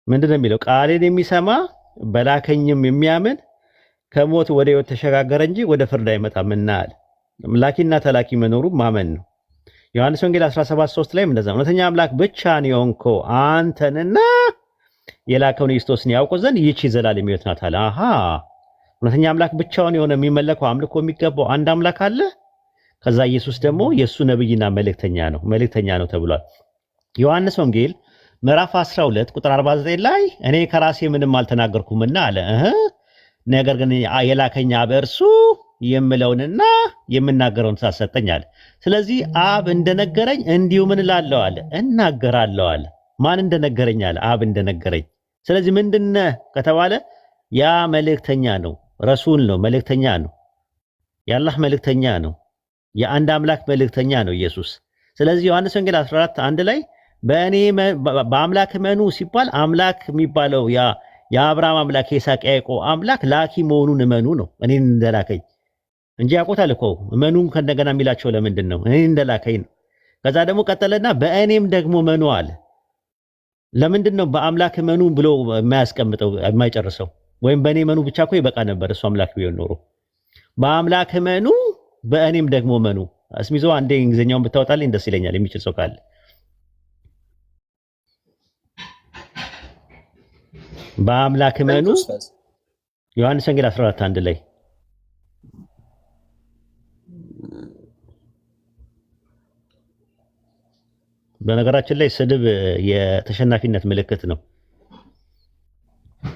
ምንድነው የሚለው? ቃሌን የሚሰማ በላከኝም የሚያምን ከሞት ወደ ሕይወት ተሸጋገረ እንጂ ወደ ፍርድ አይመጣምና አለ። ላኪና ተላኪ መኖሩ ማመን ነው። ዮሐንስ ወንጌል 17:3 ላይ እንደዛ እውነተኛ አምላክ ብቻ ነው የሆንከው አንተንና የላከውን ኢየሱስን ያውቁ ዘንድ ይህች የዘላለም ሕይወት ናት አለ። አሃ እውነተኛ አምላክ ብቻውን የሆነ የሚመለከው አምልኮ የሚገባው አንድ አምላክ አለ። ከዛ ኢየሱስ ደግሞ የሱ ነብይና መልእክተኛ ነው ተብሏል። ዮሐንስ ወንጌል ምዕራፍ 12 ቁጥር 49 ላይ እኔ ከራሴ ምንም አልተናገርኩምና አለ ነገር ግን የላከኝ አብ እርሱ የምለውንና የምናገረውን ሰጠኝ አለ። ስለዚህ አብ እንደነገረኝ እንዲሁ ምን እላለሁ አለ እናገራለሁ አለ። ማን እንደነገረኝ አለ? አብ እንደነገረኝ። ስለዚህ ምንድነው ከተባለ ያ መልእክተኛ ነው፣ ረሱል ነው፣ መልእክተኛ ነው፣ የአላህ መልእክተኛ ነው፣ የአንድ አምላክ መልእክተኛ ነው ኢየሱስ። ስለዚህ ዮሐንስ ወንጌል 14:1 ላይ በአምላክ እመኑ ሲባል አምላክ የሚባለው ያ የአብርሃም አምላክ የይስሐቅ ያዕቆብ አምላክ ላኪ መሆኑን እመኑ ነው፣ እኔን እንደላከኝ እንጂ ያውቁታል እኮ እመኑም ከእንደገና የሚላቸው ለምንድን ነው? እኔን እንደላከኝ ነው። ከዛ ደግሞ ቀጠለና በእኔም ደግሞ እመኑ አለ። ለምንድን ነው በአምላክ እመኑ ብሎ የማያስቀምጠው የማይጨርሰው? ወይም በእኔ እመኑ ብቻ እኮ ይበቃ ነበር እሱ አምላክ ቢሆን ኖሮ። በአምላክ እመኑ በእኔም ደግሞ እመኑ። እስሚዞ አንዴ እንግሊዝኛውን ብታወጣልኝ ደስ ይለኛል የሚችል ሰው ካለ። በአምላክ እመኑ ዮሐንስ ወንጌል 14:1 ላይ በነገራችን ላይ ስድብ የተሸናፊነት ምልክት ነው።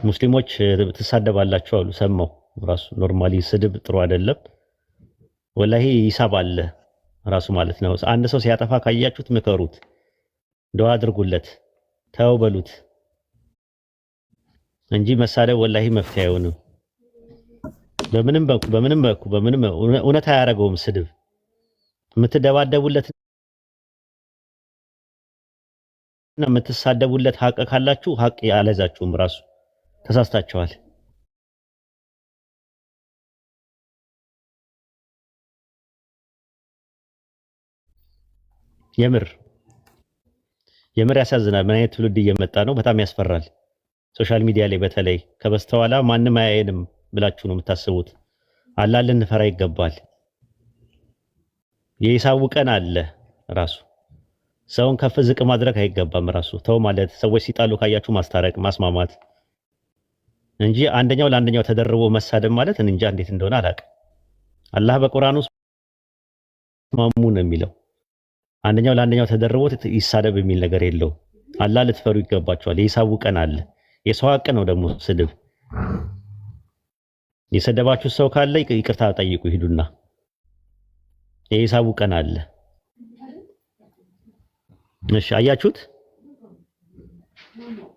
ሙስሊሞች ትሳደባላችሁ አሉ ሰማው። ራሱ ኖርማሊ ስድብ ጥሩ አይደለም። ወላሂ ሂሳብ አለ ራሱ ማለት ነው። አንድ ሰው ሲያጠፋ ካያችሁት ምከሩት፣ ዱዓ አድርጉለት፣ ተው በሉት እንጂ መሳደብ ወላሂ መፍትሄ አይሆንም። በምንም እውነት አያደርገውም ስድብ። የምትደባደቡለት እና የምትሳደቡለት ሀቅ ካላችሁ ሀቅ ያለዛችሁም ራሱ ተሳስታችኋል። የምር ያሳዝናል። ምን አይነት ትውልድ እየመጣ ነው? በጣም ያስፈራል። ሶሻል ሚዲያ ላይ በተለይ ከበስተኋላ ማንም አያየንም ብላችሁ ነው የምታስቡት። አላህ ልንፈራ ይገባል። የሂሳቡ ቀን አለ ራሱ። ሰውን ከፍ ዝቅ ማድረግ አይገባም። ራሱ ተው ማለት ሰዎች ሲጣሉ ካያችሁ ማስታረቅ፣ ማስማማት እንጂ አንደኛው ለአንደኛው ተደርቦ መሳደብ ማለት እንጃ እንዴት እንደሆነ አላውቅም። አላህ በቁርአኑ ውስጥ ማሙ ነው የሚለው። አንደኛው ለአንደኛው ተደርቦ ይሳደብ የሚል ነገር የለውም። አላህ ልትፈሩ ይገባችኋል። የሂሳቡ ቀን አለ። የሰው ሀቅ ነው ደግሞ ስድብ። የሰደባችሁ ሰው ካለ ይቅርታ ጠይቁ ሂዱና። የሂሳቡ ቀን አለ። እሺ አያችሁት?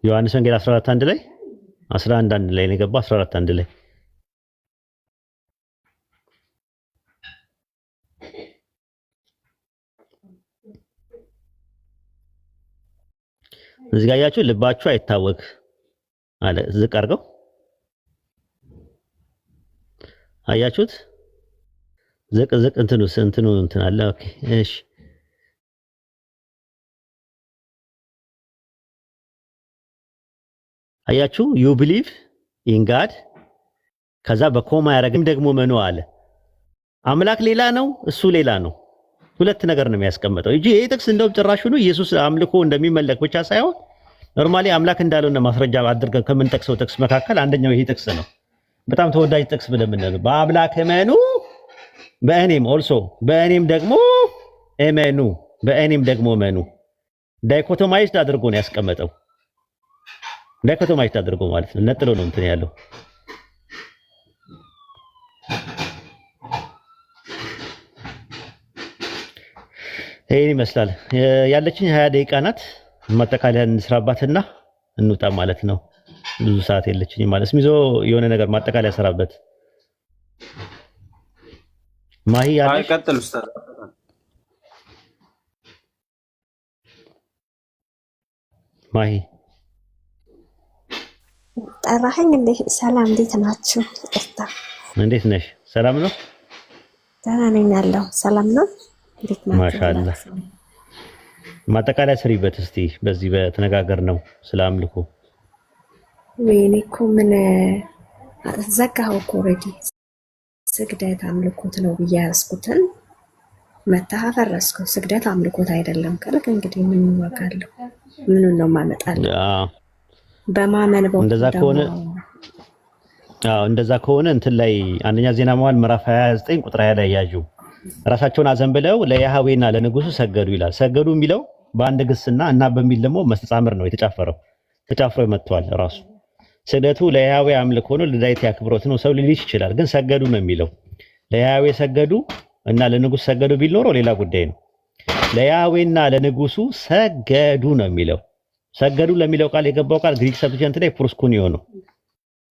ዮሐንስ ወንጌል 14:1 ላይ 11:1 ላይ ነው የገባው። 14:1 ላይ እዚህ ጋር አያችሁ፣ ልባችሁ አይታወክ አለ። ዝቅ አድርገው አያችሁት? ዝቅ እንትኑ አለ። ኦኬ እሺ አያችሁ ዩ ቢሊቭ ኢን ጋድ ከዛ በኮማ ያረግም ደግሞ መኑ አለ። አምላክ ሌላ ነው፣ እሱ ሌላ ነው። ሁለት ነገር ነው የሚያስቀምጠው እንጂ ይሄ ጥቅስ እንደውም ጭራሹኑ ኢየሱስ አምልኮ እንደሚመለክ ብቻ ሳይሆን ኖርማሊ አምላክ እንዳልሆነ ማስረጃ አድርገን ከምንጠቅሰው ጥቅስ መካከል አንደኛው ይሄ ጥቅስ ነው። በጣም ተወዳጅ ጥቅስ ብለን የምንለው በአምላክ እመኑ በእኔም ኦልሶ በእኔም ደግሞ እመኑ በእኔም ደግሞ እመኑ። ዳይኮቶማይዝድ አድርጎ ነው ያስቀመጠው። ዳይኮቶማይዝድ አድርጎ ማለት ነው ነጥሎ ነው እንትን ያለው። ይሄን ይመስላል። ያለችኝ 20 ደቂቃ ናት። ማጠቃለያ እንስራባትና እንውጣ ማለት ነው። ብዙ ሰዓት የለችኝ ማለት ስሚዞ የሆነ ነገር ማጠቃለያ ሰራበት። ማሂ ያለሽ ቀጥል ኡስታዝ። ማሂ ጠራኸኝ እንዴ? ሰላም፣ እንዴት ናችሁ? ይቅርታ፣ እንዴት ነሽ? ሰላም ነው ደህና ነኝ ያለው ሰላም ነው። እንዴት ናችሁ? ማሻአላ ማጠቃለያ ስሪበት እስቲ በዚህ በተነጋገር ነው ስለ አምልኮ። ወይኔ እኮ ምን ዘጋኸው እኮ ኦልሬዲ። ስግደት አምልኮት ነው ብዬ ያዝኩትን መተህ አፈረስከው። ስግደት አምልኮት አይደለም ካልክ እንግዲህ ምን ዋጋለሁ? ምኑን ነው ማመጣለሁ? በማመን እንደዛ ከሆነ እንትን ላይ አንደኛ ዜና መዋዕል ምዕራፍ 29 ቁጥር 20 ላይ ያዡ ራሳቸውን አዘንብለው ለያህዌና ለንጉሱ ሰገዱ ይላል። ሰገዱ የሚለው በአንድ ግስና እና በሚል ደግሞ መስተጻምር ነው የተጫፈረው። ተጫፍሮ መጥቷል ራሱ ስግደቱ ለያህዌ አምልኮ ነው፣ ለዳዊት አክብሮት ነው ሰው ሊልሽ ይችላል። ግን ሰገዱ ነው የሚለው። ለያህዌ ሰገዱ እና ለንጉሱ ሰገዱ ቢል ኖሮ ሌላ ጉዳይ ነው። ለያህዌና ለንጉሱ ሰገዱ ነው የሚለው። ሰገዱ ለሚለው ቃል የገባው ቃል ግሪክ ሰብጀንት ላይ ፕሩስኩኒዮ ነው።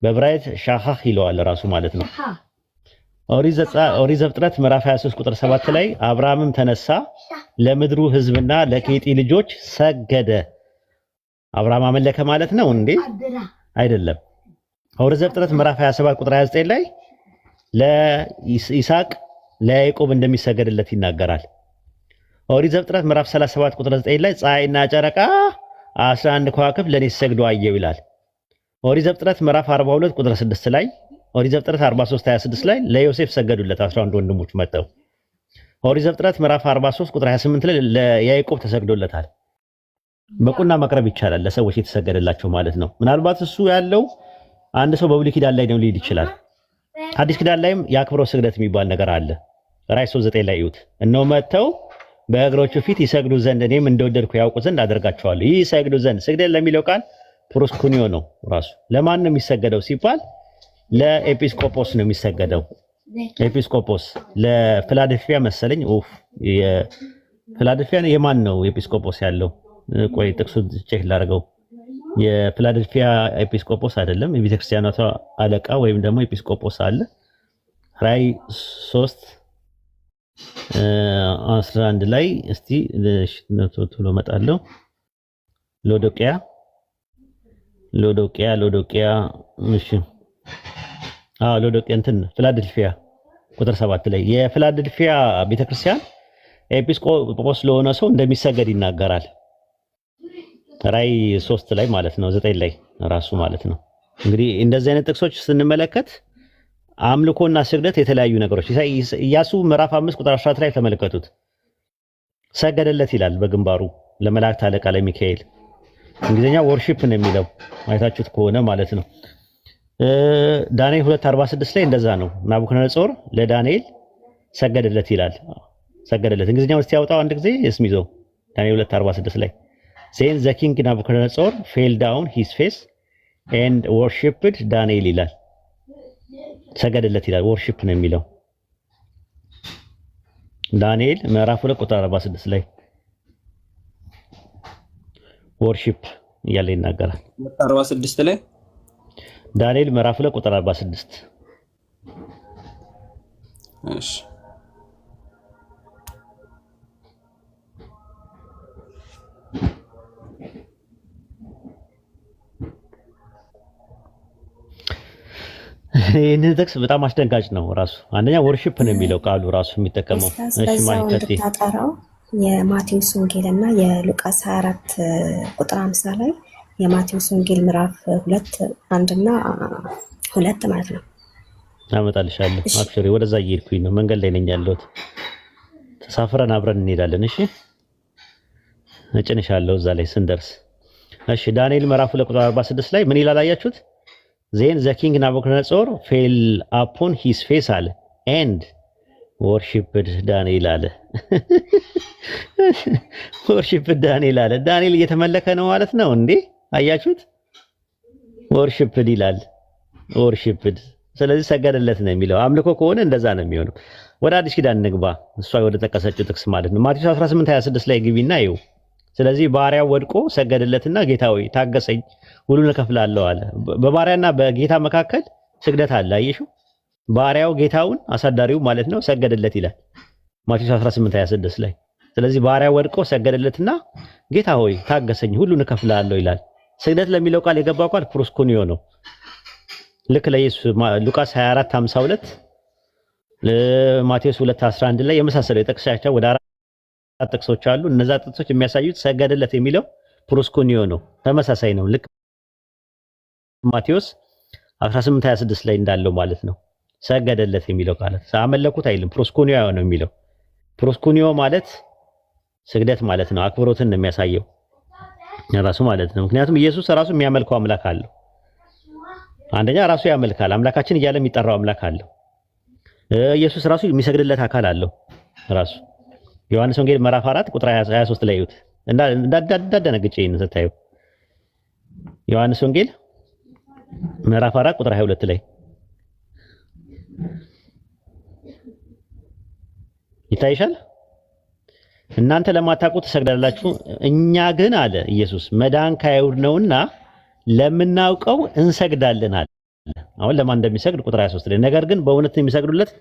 በብራይት ሻኻህ ይለዋል ራሱ ማለት ነው። ኦሪት ዘፍጥረት ምዕራፍ 23 ቁጥር 7 ላይ አብርሃምም ተነሳ ለምድሩ ህዝብና ለኬጢ ልጆች ሰገደ። አብርሃም አመለከ ማለት ነው እንዴ? አይደለም። ኦሪት ዘፍጥረት ምዕራፍ 27 ቁጥር 29 ላይ ለይስሐቅ ለያዕቆብ እንደሚሰገድለት ይናገራል። ኦሪት ዘፍጥረት ምዕራፍ 37 ቁጥር 9 ላይ ፀሐይና ጨረቃ 11 ከዋክብት ለኔ ሲሰግዱ አየሁ ይላል። ኦሪት ዘፍጥረት ምዕራፍ 42 ቁጥር 6 ላይ ኦሪት ዘፍጥረት 43 26 ላይ ለዮሴፍ ሰገዱለት 11 ወንድሞች መጥተው። ኦሪት ዘፍጥረት ምዕራፍ 43 ቁጥር 28 ላይ ለያዕቆብ ተሰግዶለታል። በቁና መቅረብ ይቻላል ለሰዎች የተሰገደላቸው ማለት ነው። ምናልባት እሱ ያለው አንድ ሰው በብሉይ ኪዳን ላይ ነው ሊል ይችላል። አዲስ ኪዳን ላይም የአክብሮት ስግደት የሚባል ነገር አለ። ራዕይ 3:9 ላይ ይዩት። እነሆ መጥተው በእግሮቹ ፊት ይሰግዱ ዘንድ እኔም እንደወደድኩ ያውቁ ዘንድ አደርጋቸዋለሁ። ይህ ይሰግዱ ዘንድ ስግደት ለሚለው ቃል ፕሮስኩኒዮ ነው ራሱ። ለማን ነው የሚሰገደው ሲባል ለኤጲስቆጶስ ነው የሚሰገደው። ኤጲስቆጶስ ለፊላዴልፊያ መሰለኝ። የፊላዴልፊያ የማን ነው ኤጲስቆጶስ ያለው? ቆይ ጥቅሱን ቼክ ላድርገው። የፊላዴልፊያ ኤጲስቆጶስ አይደለም፣ የቤተክርስቲያኗ አለቃ ወይም ደግሞ ኤጲስቆጶስ አለ። ራዕይ 3:11 ላይ እስቲ ቶሎ እመጣለሁ። ሎዶቅያ እሺ ሎዶቅያ እንትን ፊላዴልፊያ ቁጥር 7 ላይ የፊላዴልፊያ ቤተክርስቲያን ኤጲስቆጶስ ለሆነ ሰው እንደሚሰገድ ይናገራል። ራዕይ 3 ላይ ማለት ነው 9 ላይ ራሱ ማለት ነው። እንግዲህ እንደዚህ አይነት ጥቅሶች ስንመለከት አምልኮና ስግደት የተለያዩ ነገሮች። ኢያሱ ምዕራፍ 5 ቁጥር 14 ላይ ተመለከቱት። ሰገደለት ይላል በግንባሩ ለመላእክት አለቃ ለሚካኤል። እንግሊዝኛ ወርሺፕ ነው የሚለው አይታችሁት ከሆነ ማለት ነው። ዳንኤል 2:46 ላይ እንደዛ ነው። ናቡከደነጾር ለዳንኤል ሰገደለት ይላል። ሰገደለት እንግሊዝኛው እስቲ ያወጣው አንድ ጊዜ እስሚዘው ዳንኤል 2:46 ላይ Then the king Nebuchadnezzar fell down his face and worshipped ዳንኤል ይላል። ሰገደለት ይላል። ወርሺፕ ነው የሚለው ዳንኤል ምዕራፍ 2 ቁጥር 46 ላይ ወርሺፕ እያለ ይናገራል። 46 ላይ ዳንኤል ምዕራፍ 2 ቁጥር 46። እሺ ይህንን ጥቅስ በጣም አስደንጋጭ ነው ራሱ። አንደኛ ወርሺፕ ነው የሚለው ቃሉ ራሱ የሚጠቀመው። እሺ እንድታጠራው የማቴዎስ ወንጌል እና የሉቃስ 24 ቁጥር 50 ላይ የማቴዎስ ወንጌል ምዕራፍ 2 እና 2 ማለት ነው። አመጣልሻለሁ። አክቹሊ ወደዛ እየሄድኩኝ ነው፣ መንገድ ላይ ነኝ ያለሁት። ተሳፍረን አብረን እንሄዳለን። እሺ እጭንሻለሁ እዛ ላይ ስንደርስ። እሺ ዳንኤል ምዕራፍ 2 ቁጥር 46 ላይ ምን ይላል አያችሁት? Then the king Nebuchadnezzar fell upon his face አለ and worshipped ዳንኤል አለ። worshipped ዳንኤል አለ። ዳንኤል እየተመለከ ነው ማለት ነው እንዴ? አያችሁት? worshipped ይላል። worshipped ስለዚህ ሰገደለት ነው የሚለው። አምልኮ ከሆነ እንደዛ ነው የሚሆነው። ወደ አዲስ ኪዳን እንግባ። እሷ ወደ ጠቀሰችው ጥቅስ ማለት ነው። ማቴዎስ 18:26 ላይ ግቢና ይው። ስለዚህ ባሪያው ወድቆ ሰገደለትና ጌታ ሆይ ታገሰኝ ሁሉን እከፍላለሁ አለ። በባሪያና በጌታ መካከል ስግደት አለ። አየሽው? ባሪያው ጌታውን አሳዳሪው ማለት ነው ሰገደለት ይላል ማቴዎስ 18:26 ላይ። ስለዚህ ባሪያው ወድቆ ሰገደለትና ጌታ ሆይ ታገሰኝ ሁሉን እከፍላለሁ ይላል። ስግደት ለሚለው ቃል የገባው ቃል ፕሮስኮኒዮ ነው። ልክ ለኢየሱስ ሉቃስ 24:52 ለማቴዎስ 2:11 ላይ የመሳሰለው የጠቅሳቸው ወደ 4 ጥቅሶች አሉ። እነዛ ጥቅሶች የሚያሳዩት ሰገደለት የሚለው ፕሮስኮኒዮ ነው። ተመሳሳይ ነው። ልክ ማቴዎስ 18:26 ላይ እንዳለው ማለት ነው። ሰገደለት የሚለው ቃላት አመለኩት አይልም። ፕሮስኮኒዮ ነው የሚለው። ፕሮስኮኒዮ ማለት ስግደት ማለት ነው። አክብሮትን ነው የሚያሳየው ራሱ ማለት ነው። ምክንያቱም ኢየሱስ ራሱ የሚያመልከው አምላክ አለው። አንደኛ ራሱ ያመልካል። አምላካችን እያለ የሚጠራው አምላክ አለው። ኢየሱስ ራሱ የሚሰግድለት አካል አለው ራሱ። ዮሐንስ ወንጌል ምዕራፍ 4 ቁጥር 23 ላይ ይዩት። እንዳደነግጬ ነው ስታዩ። ዮሐንስ ወንጌል ምዕራፍ 4 ቁጥር 22 ላይ ይታይሻል። እናንተ ለማታውቁት ትሰግዳላችሁ፣ እኛ ግን አለ ኢየሱስ መዳን ከአይሁድ ነውና ለምናውቀው እንሰግዳለን አለ። አሁን ለማን እንደሚሰግድ ቁጥር 23 ላይ ነገር ግን በእውነት የሚሰግዱለት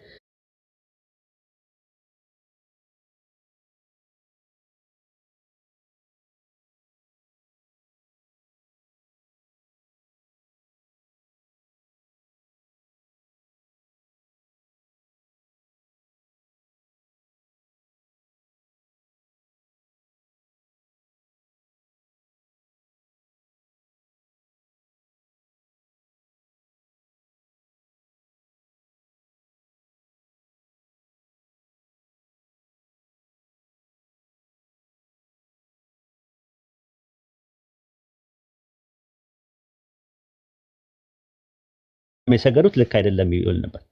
የሰገዱት ልክ አይደለም ይል ነበር።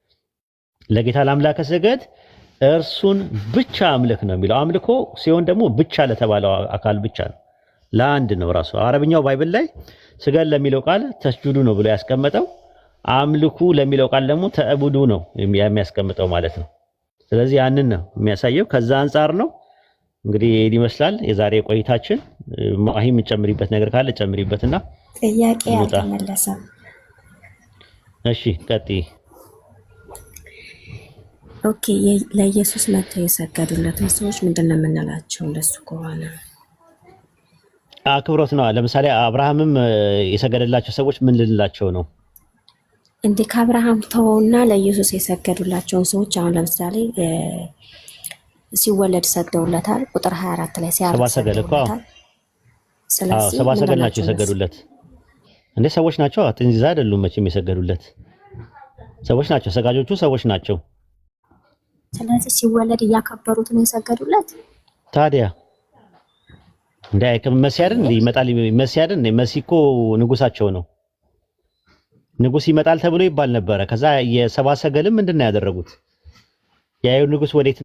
ለጌታ ለአምላከ ስገድ እርሱን ብቻ አምልክ ነው የሚለው። አምልኮ ሲሆን ደግሞ ብቻ ለተባለው አካል ብቻ ነው፣ ለአንድ ነው ራሱ። አረብኛው ባይብል ላይ ስገድ ለሚለው ቃል ተስጁዱ ነው ብሎ ያስቀመጠው፣ አምልኩ ለሚለው ቃል ደግሞ ተዕቡዱ ነው የሚያስቀምጠው ማለት ነው። ስለዚህ ያንን ነው የሚያሳየው። ከዛ አንጻር ነው እንግዲህ ይሄን ይመስላል የዛሬ ቆይታችን። ማሂም ጨምሪበት ነገር ካለ ጨምሪበትና ጥያቄ አልተመለሰም። እሺ ቀጥይ። ኦኬ ለኢየሱስ መጥተው የሰገዱለትን ሰዎች ምንድን ነው የምንላቸው? ለሱ ከሆነ አክብሮት ነው። ለምሳሌ አብርሃምም የሰገደላቸው ሰዎች ምን ልንላቸው ነው? እንዴ ከአብርሃም ተውና ለኢየሱስ የሰገዱላቸውን ሰዎች አሁን ለምሳሌ ሲወለድ ሰግደውለታል። ቁጥር 24 ላይ ሲያርግ ሰግደውለታል። ስለዚህ ሰባ ሰገል ናቸው የሰገዱለት። እንዴ ሰዎች ናቸው፣ አጥንዚዛ አይደሉም መቼም የሰገዱለት ሰዎች ናቸው። ሰጋጆቹ ሰዎች ናቸው። ስለዚህ ሲወለድ እያከበሩት ነው የሰገዱለት። ታዲያ እንዴ መሲ አይደል እንዴ ይመጣል? መሲ አይደል እንዴ? መሲ እኮ ንጉሳቸው ነው። ንጉስ ይመጣል ተብሎ ይባል ነበረ። ከዛ የሰባ ሰገልም ምንድነው ያደረጉት? የአይሁድ ንጉስ ወዴት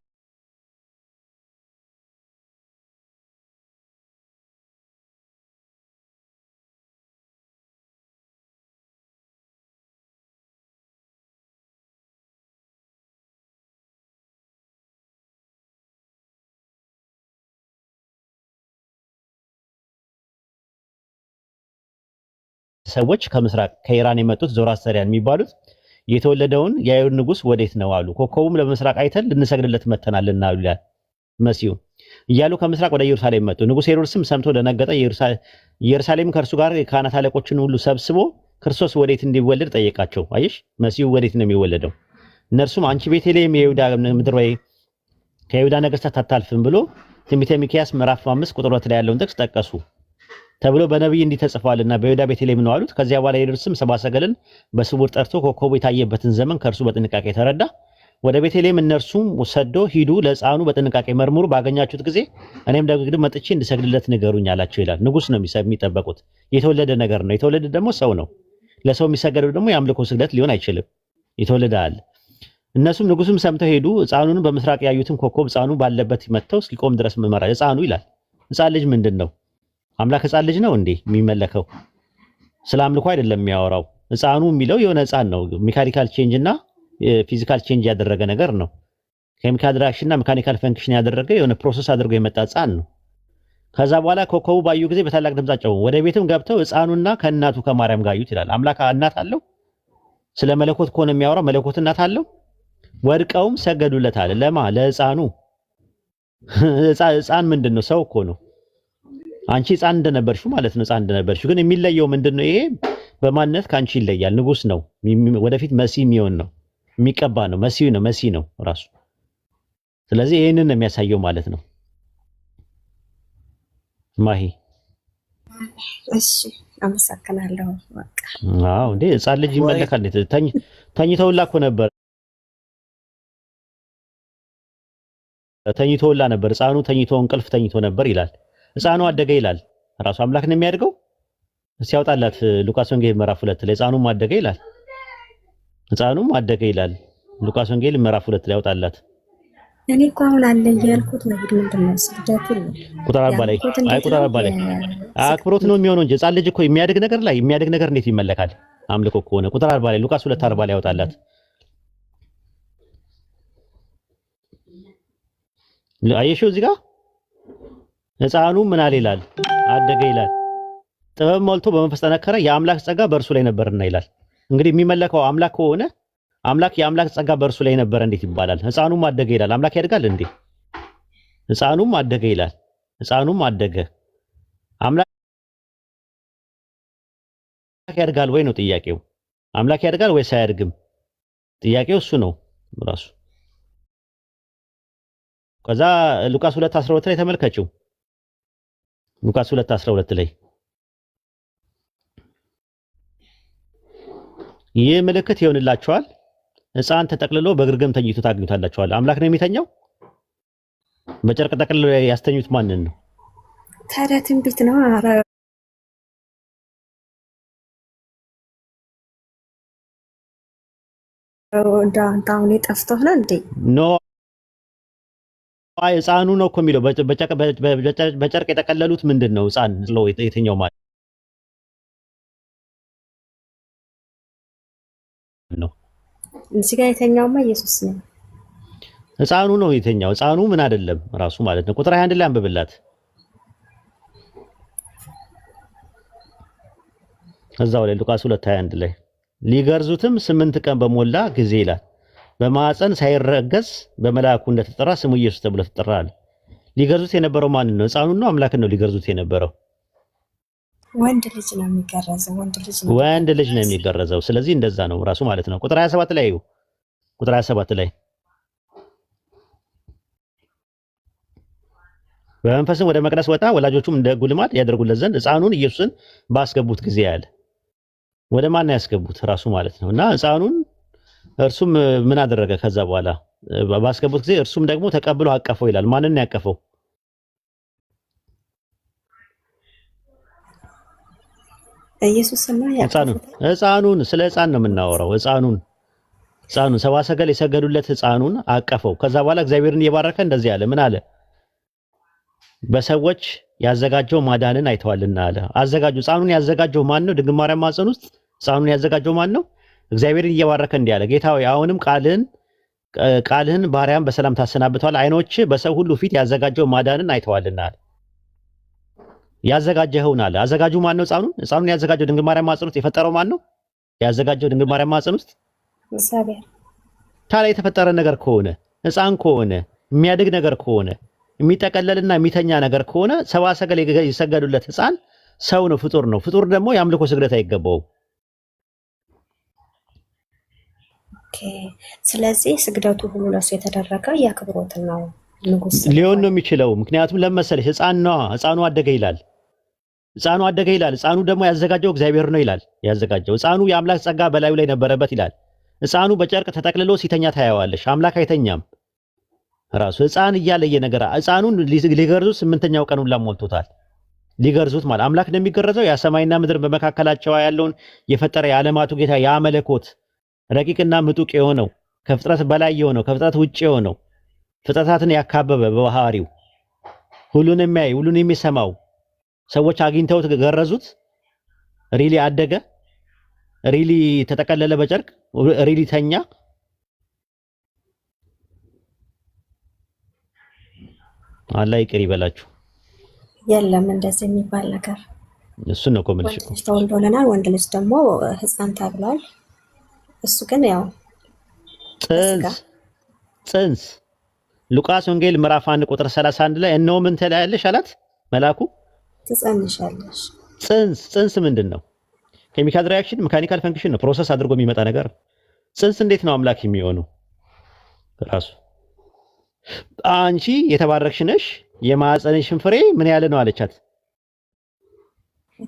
ሰዎች ከምስራቅ ከኢራን የመጡት ዞራስተሪያን የሚባሉት የተወለደውን የአይሁድ ንጉስ ወዴት ነው አሉ። ኮከቡም ለምስራቅ አይተን ልንሰግድለት መተናልና አሉ ይላል መሲሁ እያሉ ከምስራቅ ወደ ኢየሩሳሌም መጡ። ንጉስ ሄሮድስም ሰምቶ ደነገጠ። ኢየሩሳሌም ከእርሱ ጋር የካህናት አለቆችን ሁሉ ሰብስቦ ክርስቶስ ወዴት እንዲወለድ ጠየቃቸው። አየሽ መሲሁ ወዴት ነው የሚወለደው? እነርሱም አንቺ ቤተልሔም የይሁዳ ምድር ወይ ከይሁዳ ነገስታት አታልፍም ብሎ ትንቢተ ሚክያስ ምዕራፍ 5 ቁጥር 2 ላይ ያለውን ጥቅስ ጠቀሱ ተብሎ በነብይ እንዲህ ተጽፏልና በይሁዳ ቤተልሔም ነው አሉት። ከዚያ በኋላ ሄሮድስም ሰብአ ሰገልን በስውር ጠርቶ ኮከቡ የታየበትን ዘመን ከእርሱ በጥንቃቄ ተረዳ። ወደ ቤተልሔም እነርሱም ሰዶ ሂዱ፣ ለሕፃኑ በጥንቃቄ መርምሩ፣ ባገኛችሁት ጊዜ እኔም ደግሞ መጥቼ እንድሰግድለት ንገሩኝ አላቸው ይላል። ንጉስ ነው የሚጠበቁት። የተወለደ ነገር ነው። የተወለደ ደግሞ ሰው ነው። ለሰው የሚሰገደው ደግሞ የአምልኮ ስግደት ሊሆን አይችልም። የተወለደ አለ። እነሱም ንጉስም ሰምተው ሄዱ። ሕፃኑን በምስራቅ ያዩትን ኮከብ ሕፃኑ ባለበት መጥተው እስኪቆም ድረስ መመራ። ሕፃኑ ይላል። ሕፃን ልጅ ምንድን ነው? አምላክ ሕፃን ልጅ ነው እንዴ የሚመለከው? ስለ አምልኮ አይደለም የሚያወራው። ሕፃኑ የሚለው የሆነ ሕፃን ነው። ሜካኒካል ቼንጅ እና ፊዚካል ቼንጅ ያደረገ ነገር ነው። ኬሚካል ሪአክሽን እና ሜካኒካል ፈንክሽን ያደረገ የሆነ ፕሮሰስ አድርጎ የመጣ ሕፃን ነው። ከዛ በኋላ ኮከቡ ባዩ ጊዜ በታላቅ ድምፅ ጮኹ። ወደ ቤትም ገብተው ሕፃኑና ከእናቱ ከማርያም ጋር አዩት ይላል። አምላክ እናት አለው? ስለ መለኮት ከሆነ የሚያወራው መለኮት እናት አለው? ወድቀውም ሰገዱለት አለ። ለማ ለሕፃኑ። ሕፃን ምንድን ነው? ሰው እኮ ነው። አንቺ ሕፃን እንደነበርሽ ማለት ነው። ሕፃን እንደነበርሽ ግን የሚለየው ምንድነው? ይሄ በማንነት ካንቺ ይለያል። ንጉስ ነው። ወደፊት መሲህ የሚሆን ነው። የሚቀባ ነው። መሲህ ነው ራሱ። ስለዚህ ይሄንን ነው የሚያሳየው ማለት ነው። ማሂ እሺ አመሰግናለሁ። በቃ አዎ እንዴ ህፃን ልጅ ይመለካል። ተኝተውላ እኮ ነበር። ተኝቶላ ነበር ህፃኑ ተኝቶ እንቅልፍ ተኝቶ ነበር ይላል። ህፃኑ አደገ ይላል። ራሱ አምላክ ነው የሚያድገው። ሲያወጣላት ሉቃስ ወንጌል ምዕራፍ 2 ላይ ህፃኑም አደገ ይላል። ህፃኑም አደገ ይላል። ሉቃስ ወንጌል ምዕራፍ 2 ላይ ያወጣላት። እኔ እኮ አሁን አለ እያልኩት ነው። ምንድን ነው ስግደቱ? ቁጥር 40 ላይ ቁጥር 40 ላይ አክብሮት ነው የሚሆነው እንጂ ህፃን ልጅ እኮ የሚያድግ ነገር እንዴት ይመለካል? አምልኮ ከሆነ ቁጥር 40 ላይ ሉቃስ 2:40 ላይ ያወጣላት። አየሽው እዚህ ጋር ህፃኑ ምን አለ ይላል? አደገ ይላል። ጥበብ ሞልቶ በመንፈስ ጠነከረ፣ የአምላክ ጸጋ በእርሱ ላይ ነበርና ይላል። እንግዲህ የሚመለከው አምላክ ከሆነ የአምላክ ጸጋ በእርሱ ላይ ነበረ እንዴት ይባላል? ህፃኑም አደገ ይላል። አምላክ ያድጋል እንዴ? ህፃኑም አደገ ይላል። ህፃኑም አደገ። አምላክ ያድጋል ወይ ነው ጥያቄው። አምላክ ያድጋል ወይስ አያድግም? ጥያቄው እሱ ነው ራሱ። ከዛ ሉቃስ 2:12 ላይ ተመልከችው። ሉቃስ 2:12 ላይ ይህ ምልክት ይሆንላችኋል፣ ህፃን ተጠቅልሎ በግርግም ተኝቶ ታገኙታላችኋል። አምላክ ነው የሚተኛው? በጨርቅ ጠቅልሎ ያስተኙት ማንን ነው? ታዲያ ትንቢት ነው። ኧረ እንዳሁን የጠፍቶህ ነው እንዴ? ኖ ህፃኑ ነው እኮ የሚለው። በጨርቅ የጠቀለሉት ምንድን ነው? ህፃን ነው የትኛው ማለት ነው? እዚህ ጋር የተኛውማ ኢየሱስ ነው። ህፃኑ ነው የተኛው። ህፃኑ ምን አይደለም ራሱ ማለት ነው። ቁጥር 21 ላይ አንብብላት እዛው ላይ ሉቃስ 2:21 ላይ ሊገርዙትም 8 ቀን በሞላ ጊዜ ይላል በማዕፀን ሳይረገዝ በመልአኩ እንደተጠራ ስሙ ኢየሱስ ተብሎ ተጠራ አለ። ሊገርዙት የነበረው ማንን ነው? ህፃኑን ነው አምላክን ነው ሊገርዙት የነበረው? ወንድ ልጅ ነው የሚገረዘው። ወንድ ልጅ ነው የሚገረዘው። ስለዚህ እንደዛ ነው ራሱ ማለት ነው። ቁጥር 27 ላይ ቁጥር 27 ላይ በመንፈስም ወደ መቅደስ ወጣ፣ ወላጆቹም እንደ ሕጉ ልማድ ያደርጉለት ዘንድ ህፃኑን ኢየሱስን ባስገቡት ጊዜ ያለ። ወደ ማን ያስገቡት? ራሱ ማለት ነው። እና ህፃኑን እርሱም ምን አደረገ? ከዛ በኋላ ባስገቡት ጊዜ እርሱም ደግሞ ተቀብሎ አቀፈው ይላል። ማንን ነው ያቀፈው? ኢየሱስን ነው ያቀፈው። ህፃኑን ስለ ህፃን ነው የምናወራው። ህፃኑን ሰብአ ሰገል የሰገዱለት ህፃኑን አቀፈው። ከዛ በኋላ እግዚአብሔርን እየባረከ እንደዚህ አለ። ምን አለ? በሰዎች ያዘጋጀው ማዳንን አይተዋልና አለ። አዘጋጁ ህፃኑን ያዘጋጀው ማን ነው? ድንግል ማርያም ማህፀን ውስጥ ህፃኑን ያዘጋጀው ማን ነው? እግዚአብሔርን እየባረከ እንዲህ አለ። ጌታ ሆይ አሁንም ቃልህን ባሪያም በሰላም ታሰናብተዋል። አይኖች በሰው ሁሉ ፊት ያዘጋጀው ማዳንን አይተዋልና አለ። ያዘጋጀኸውን አለ። አዘጋጁ ማን ነው? ህፃኑን ያዘጋጀው ድንግል ማርያም ማህፀን ውስጥ የፈጠረው ማን ነው? ያዘጋጀው ድንግል ማርያም ማህፀን ውስጥ እግዚአብሔር። ታዲያ የተፈጠረ ነገር ከሆነ ህፃን ከሆነ የሚያድግ ነገር ከሆነ የሚጠቀለልና የሚተኛ ነገር ከሆነ ሰብአ ሰገል የሰገዱለት ህፃን ሰው ነው፣ ፍጡር ነው። ፍጡር ደግሞ የአምልኮ ስግደት አይገባውም። ስለዚህ ስግደቱ ሁሉ ለሱ የተደረገ የአክብሮት ነው። ንጉስ ሊሆን ነው የሚችለው። ምክንያቱም ለመሰለሽ ህፃኑ አደገ ይላል። ህፃኑ ደግሞ ያዘጋጀው እግዚአብሔር ነው ይላል። ያዘጋጀው ህፃኑ የአምላክ ጸጋ በላዩ ላይ ነበረበት ይላል። ህፃኑ በጨርቅ ተጠቅልሎ ሲተኛ ታያዋለሽ። አምላክ አይተኛም። ራሱ ህፃን እያለ የነገራ ህፃኑን ሊገርዙት 8ኛው ቀኑን ላሞልቶታል። ሊገርዙት ማለት አምላክ ነው የሚገረዘው። ያ ሰማይና ምድር በመካከላቸው ያለውን የፈጠረ የዓለማቱ ጌታ ያ መለኮት ረቂቅና ምጡቅ የሆነው ከፍጥረት በላይ የሆነው ከፍጥረት ውጭ የሆነው ፍጥረታትን ያካበበ በባህሪው ሁሉን የሚያይ ሁሉን የሚሰማው ሰዎች አግኝተውት ገረዙት። ሪሊ አደገ፣ ሪሊ ተጠቀለለ በጨርቅ፣ ሪሊ ተኛ። አላህ ይቅር ይበላችሁ። የለም እንደዚህ የሚባል ነገር። እሱን ነው ኮምልሽ እኮ ተወልዶልናል። ወንድ ልጅ ደግሞ ህፃን ተብሏል። እሱ ግን ያው ጽንስ ሉቃስ ወንጌል ምዕራፍ 1 ቁጥር 31 ላይ እነሆ ምን ትላለሽ አላት መልአኩ። ትጸንሻለሽ። ጽንስ ምንድን ነው? ኬሚካል ሪአክሽን፣ ሜካኒካል ፈንክሽን ነው። ፕሮሰስ አድርጎ የሚመጣ ነገር። ጽንስ እንዴት ነው አምላክ የሚሆነው? ራሱ አንቺ የተባረክሽ ነሽ የማህፀንሽን ፍሬ ምን ያለ ነው አለቻት።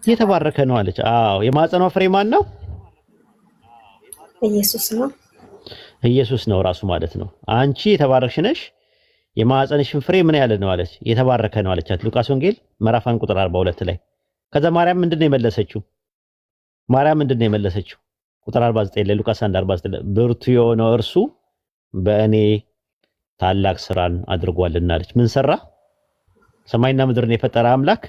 የተባረከ ነው አለች። አዎ የማህፀኗ ፍሬ ማን ነው? ኢየሱስ ነው። ኢየሱስ ነው ራሱ ማለት ነው። አንቺ የተባረክሽ ነሽ የማህፀንሽን ፍሬ ምን ያለ ነው አለች። የተባረከ ነው አለቻት። ሉቃስ ወንጌል ምዕራፍ 1 ቁጥር 42 ላይ። ከዛ ማርያም ምንድነው የመለሰችው? ቁጥር 49 ላይ ሉቃስ 1:49 ብርቱ የሆነው እርሱ በእኔ ታላቅ ስራን አድርጓልና አለች። ምን ሰራ? ሰማይና ምድርን የፈጠረ አምላክ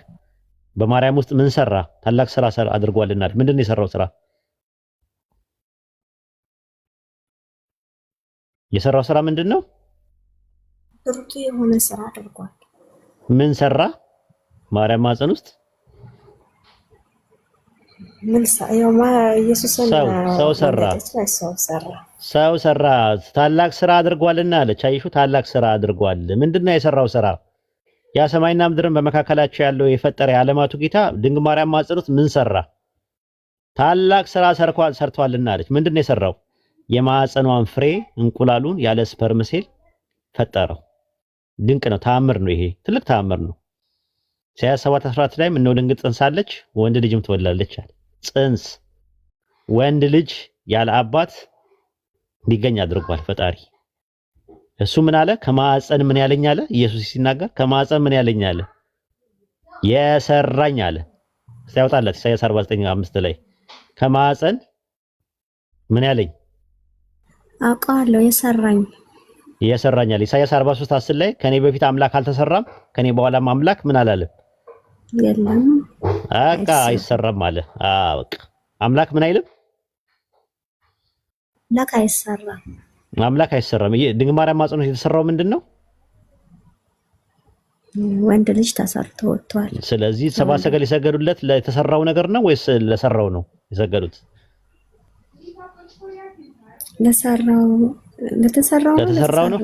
በማርያም ውስጥ ምን ሰራ? ታላቅ ስራ አድርጓልና አለች። ምንድነው የሰራው ስራ? የሰራው ስራ ምንድነው? ብርቱ የሆነ ስራ አድርጓል። ምን ሰራ? ማርያም ማህፀን ውስጥ ሰው ሰራ። ታላቅ ስራ አድርጓልና አለች። አይሹ ታላቅ ስራ አድርጓል። ምንድነው የሰራው ስራ? ያ ሰማይና ምድርን በመካከላቸው ያለው የፈጠረ የዓለማቱ ጌታ ድንግል ማርያም ማህፀን ውስጥ ምን ሰራ? ታላቅ ስራ ሰርቷልና አለች። ምንድነው የሰራው? የማህፀኗን ፍሬ እንቁላሉን ያለ ስፐርም ሴል ፈጠረው። ድንቅ ነው። ተአምር ነው። ይሄ ትልቅ ተአምር ነው። ኢሳይያስ 7:14 ላይ እነሆ ድንግል ጸንሳለች ወንድ ልጅም ትወልዳለች አለ። ጽንስ ወንድ ልጅ ያለ አባት ሊገኝ አድርጓል ፈጣሪ። እሱ ምን አለ? ከማህፀን ምን ያለኝ አለ። ኢየሱስ ሲናገር ከማህፀን ምን ያለኝ አለ? የሰራኝ አለ። ሲያወጣላት ኢሳይያስ 49:5 ላይ ከማህፀን ምን ያለኝ አውቃለሁ የሰራኝ አለ። ኢሳይያስ 43:10 ላይ ከኔ በፊት አምላክ አልተሰራም ከኔ በኋላም አምላክ ምን አላለም? የለም አቃ አይሰራም አለ። በቃ አምላክ ምን አይልም? አምላክ አይሰራም። ድንግል ማርያም ማህፀን ውስጥ የተሰራው ምንድነው? ወንድ ልጅ ተሰርቶ ወጥቷል። ስለዚህ ሰብአ ሰገል የሰገዱለት ለተሰራው ነገር ነው ወይስ ለሰራው ነው የሰገዱት? ለተሰራው ነው።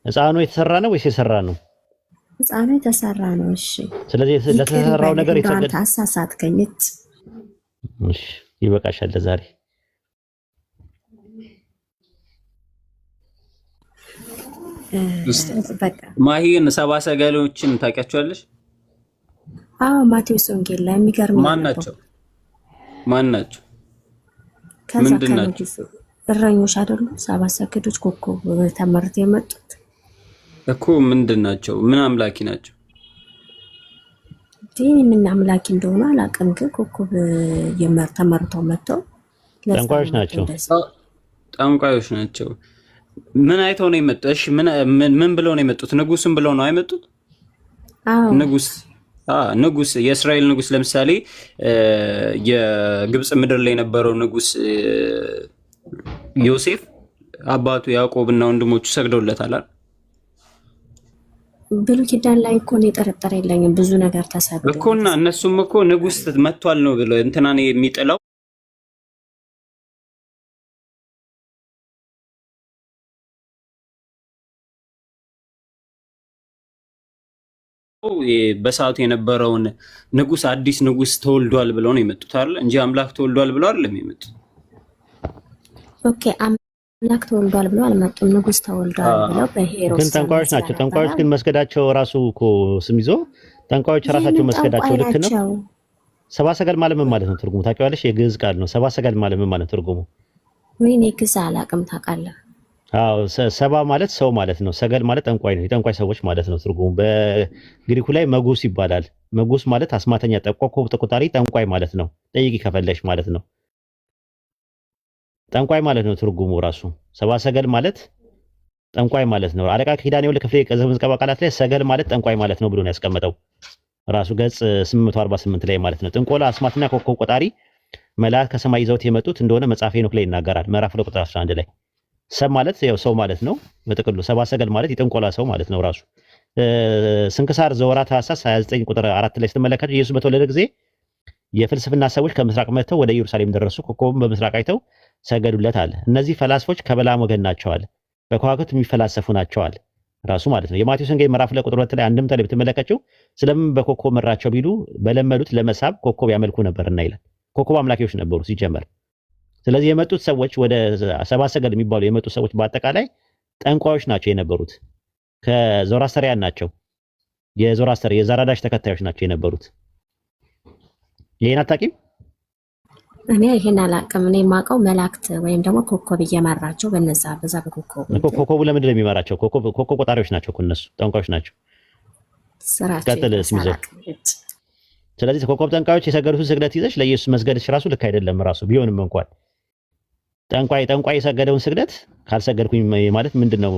ሕፃኑ የተሰራ ነው ወይስ የሰራ ነው? ሕፃኑ የተሰራ ነው። እሺ፣ ስለዚህ ለተሰራው ነገር የተሰገደ አሳሳትከኝ። እሺ፣ ይበቃሻል ለዛሬ። ማሂን ሰብአ ሰገሎችን ታውቂያቸዋለሽ? አዎ፣ ማቴዎስ ወንጌል ላይ የሚገርም ማን ናቸው? ምንድን ናቸው? እረኞች አይደሉ? ሰብአ ሰገሎች ኮከብ ተመርተው የመጡት እኮ ምንድን ናቸው? ምን አምላኪ ናቸው? ምን አምላኪ እንደሆነ አላውቅም፣ ግን ኮከብ ተመርተው መጥተው ጠንቋዮች ናቸው። ምን አይተው ነው የመጡት? እሺ ምን ብለው ነው የመጡት? ንጉስም ብለው ነው አይመጡት? ንጉስ የእስራኤል ንጉስ ለምሳሌ የግብጽ ምድር ላይ የነበረው ንጉስ ዮሴፍ አባቱ ያዕቆብና ወንድሞቹ ሰግደውለታል አይደል? ብሉይ ኪዳን ላይ እኮ ነው የጠረጠረ የለኝም ብዙ ነገር ተሰግዶ እኮና እነሱም እኮ ንጉስ መጥቷል ነው ብለው እንትናን የሚጥለው በሰዓቱ የነበረውን ንጉስ አዲስ ንጉስ ተወልዷል ብለው ነው የመጡት አይደል? እንጂ አምላክ ተወልዷል ብለው አይደለም የመጡት። ኦኬ አምላክ ተወልዷል ብለው አልመጡም። ንጉስ ተወልዷል ብለው በሄሮድስ ግን ጠንቋዮች ናቸው። ጠንቋዮች ግን መስገዳቸው ራሱ እኮ ስም ይዞ ጠንቋዮች ራሳቸው መስገዳቸው ልክ ነው። ሰብአ ሰገል ማለት ምን ማለት ነው ትርጉሙ ታውቂዋለሽ? የግዕዝ ቃል ነው። ሰብአ ሰገል ማለት ምን ማለት ትርጉሙ? ወይኔ ግዕዝ አላውቅም። ታውቃለህ? አዎ ሰባ ማለት ሰው ማለት ነው። ሰገል ማለት ጠንቋይ ነው። የጠንቋይ ሰዎች ማለት ነው ትርጉሙ። በግሪኩ ላይ መጉስ ይባላል። መጉስ ማለት አስማተኛ፣ ኮከብ ተቆጣሪ ጠንቋይ ማለት ነው። ጠይቂ ከፈለሽ ማለት ነው። ጠንቋይ ማለት ነው ትርጉሙ ራሱ። ሰብአ ሰገል ማለት ጠንቋይ ማለት ነው። አለቃ ኪዳነ ወልድ ክፍሌ ዘመዝገባ ቃላት ላይ ሰገል ማለት ጠንቋይ ማለት ነው ብሎ ነው ያስቀመጠው ራሱ ገጽ 848 ላይ ማለት ነው። ጥንቆላ፣ አስማትና ኮከብ ቆጣሪ መላእክት ከሰማይ ይዘውት የመጡት እንደሆነ መጽሐፈ ሄኖክ ላይ ይናገራል። ምዕራፍ 2 ቁጥር 11 ላይ ሰብ ማለት ያው ሰው ማለት ነው በጥቅሉ። ሰብአ ሰገል ማለት የጥንቆላ ሰው ማለት ነው ራሱ። ስንክሳር ዘወርኃ ታኅሣሥ 29 ቁጥር 4 ላይ ስትመለከቱ ኢየሱስ በተወለደ ጊዜ የፍልስፍና ሰዎች ከምስራቅ መጥተው ወደ ኢየሩሳሌም ደረሱ። ኮከቡን በምስራቅ አይተው ሰገዱለት አለ። እነዚህ ፈላስፎች ከበላም ወገን ናቸው አለ። በከዋክብት የሚፈላሰፉ ናቸው አለ ራሱ ማለት ነው። የማቴዎስ ወንጌል ምዕራፍ 2 ቁጥር 2 ላይ አንድምታ ላይ ብትመለከቱ ስለምን በኮከብ መራቸው ቢሉ በለመዱት ለመሳብ ኮከብ ያመልኩ ነበርና ይላል። ኮከብ አምላኪዎች ነበሩ ሲጀመር። ስለዚህ የመጡት ሰዎች ወደ ሰባት ሰገድ የሚባሉ የመጡት ሰዎች በአጠቃላይ ጠንቋዮች ናቸው የነበሩት። ከዞራስተሪያን ናቸው። የዞራስተር የዛራዳሽ ተከታዮች ናቸው የነበሩት። ይሄን አታውቂም? እኔ ይሄን አላውቅም። እኔ የማውቀው መላእክት ወይም ደግሞ ኮከብ እየመራቸው በዛ ኮከቡ ለምንድን ነው የሚመራቸው? ኮከብ ቆጣሪዎች ናቸው እኮ እነሱ ጠንቋዮች ናቸው። ቀጥል ስሚዘው። ስለዚህ ኮከብ ጠንቋዮች የሰገዱትን ስግደት ይዘሽ ለኢየሱስ መስገድሽ ራሱ ልክ አይደለም። ራሱ ቢሆንም እንኳን ጠንቋይ የሰገደውን ስግደት ካልሰገድኩኝ ማለት ምንድነው?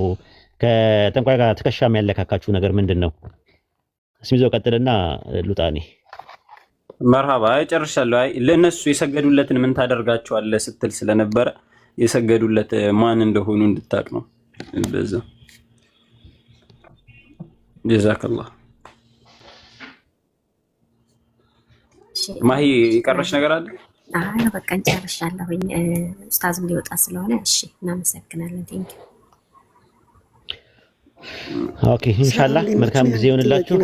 ከጠንቋይ ጋር ትከሻ የሚያለካካችሁ ነገር ምንድነው? ስሚዘው ቀጥልና ሉጣኔ መርሃባ ጨርሻለሁ። አይ ለነሱ የሰገዱለትን ምን ታደርጋቸዋለህ ስትል ስለነበረ የሰገዱለት ማን እንደሆኑ እንድታቅ ነው። በዛ ጀዛከላህ። ማሂ የቀረሽ ነገር አለ? አይ በቃ ጨርሻለሁኝ። ኡስታዝም ሊወጣ ስለሆነ እሺ፣ እናመሰግናለን። ቴንክ ዩ። ኦኬ ኢንሻአላህ መልካም ጊዜ ይሁንላችሁ።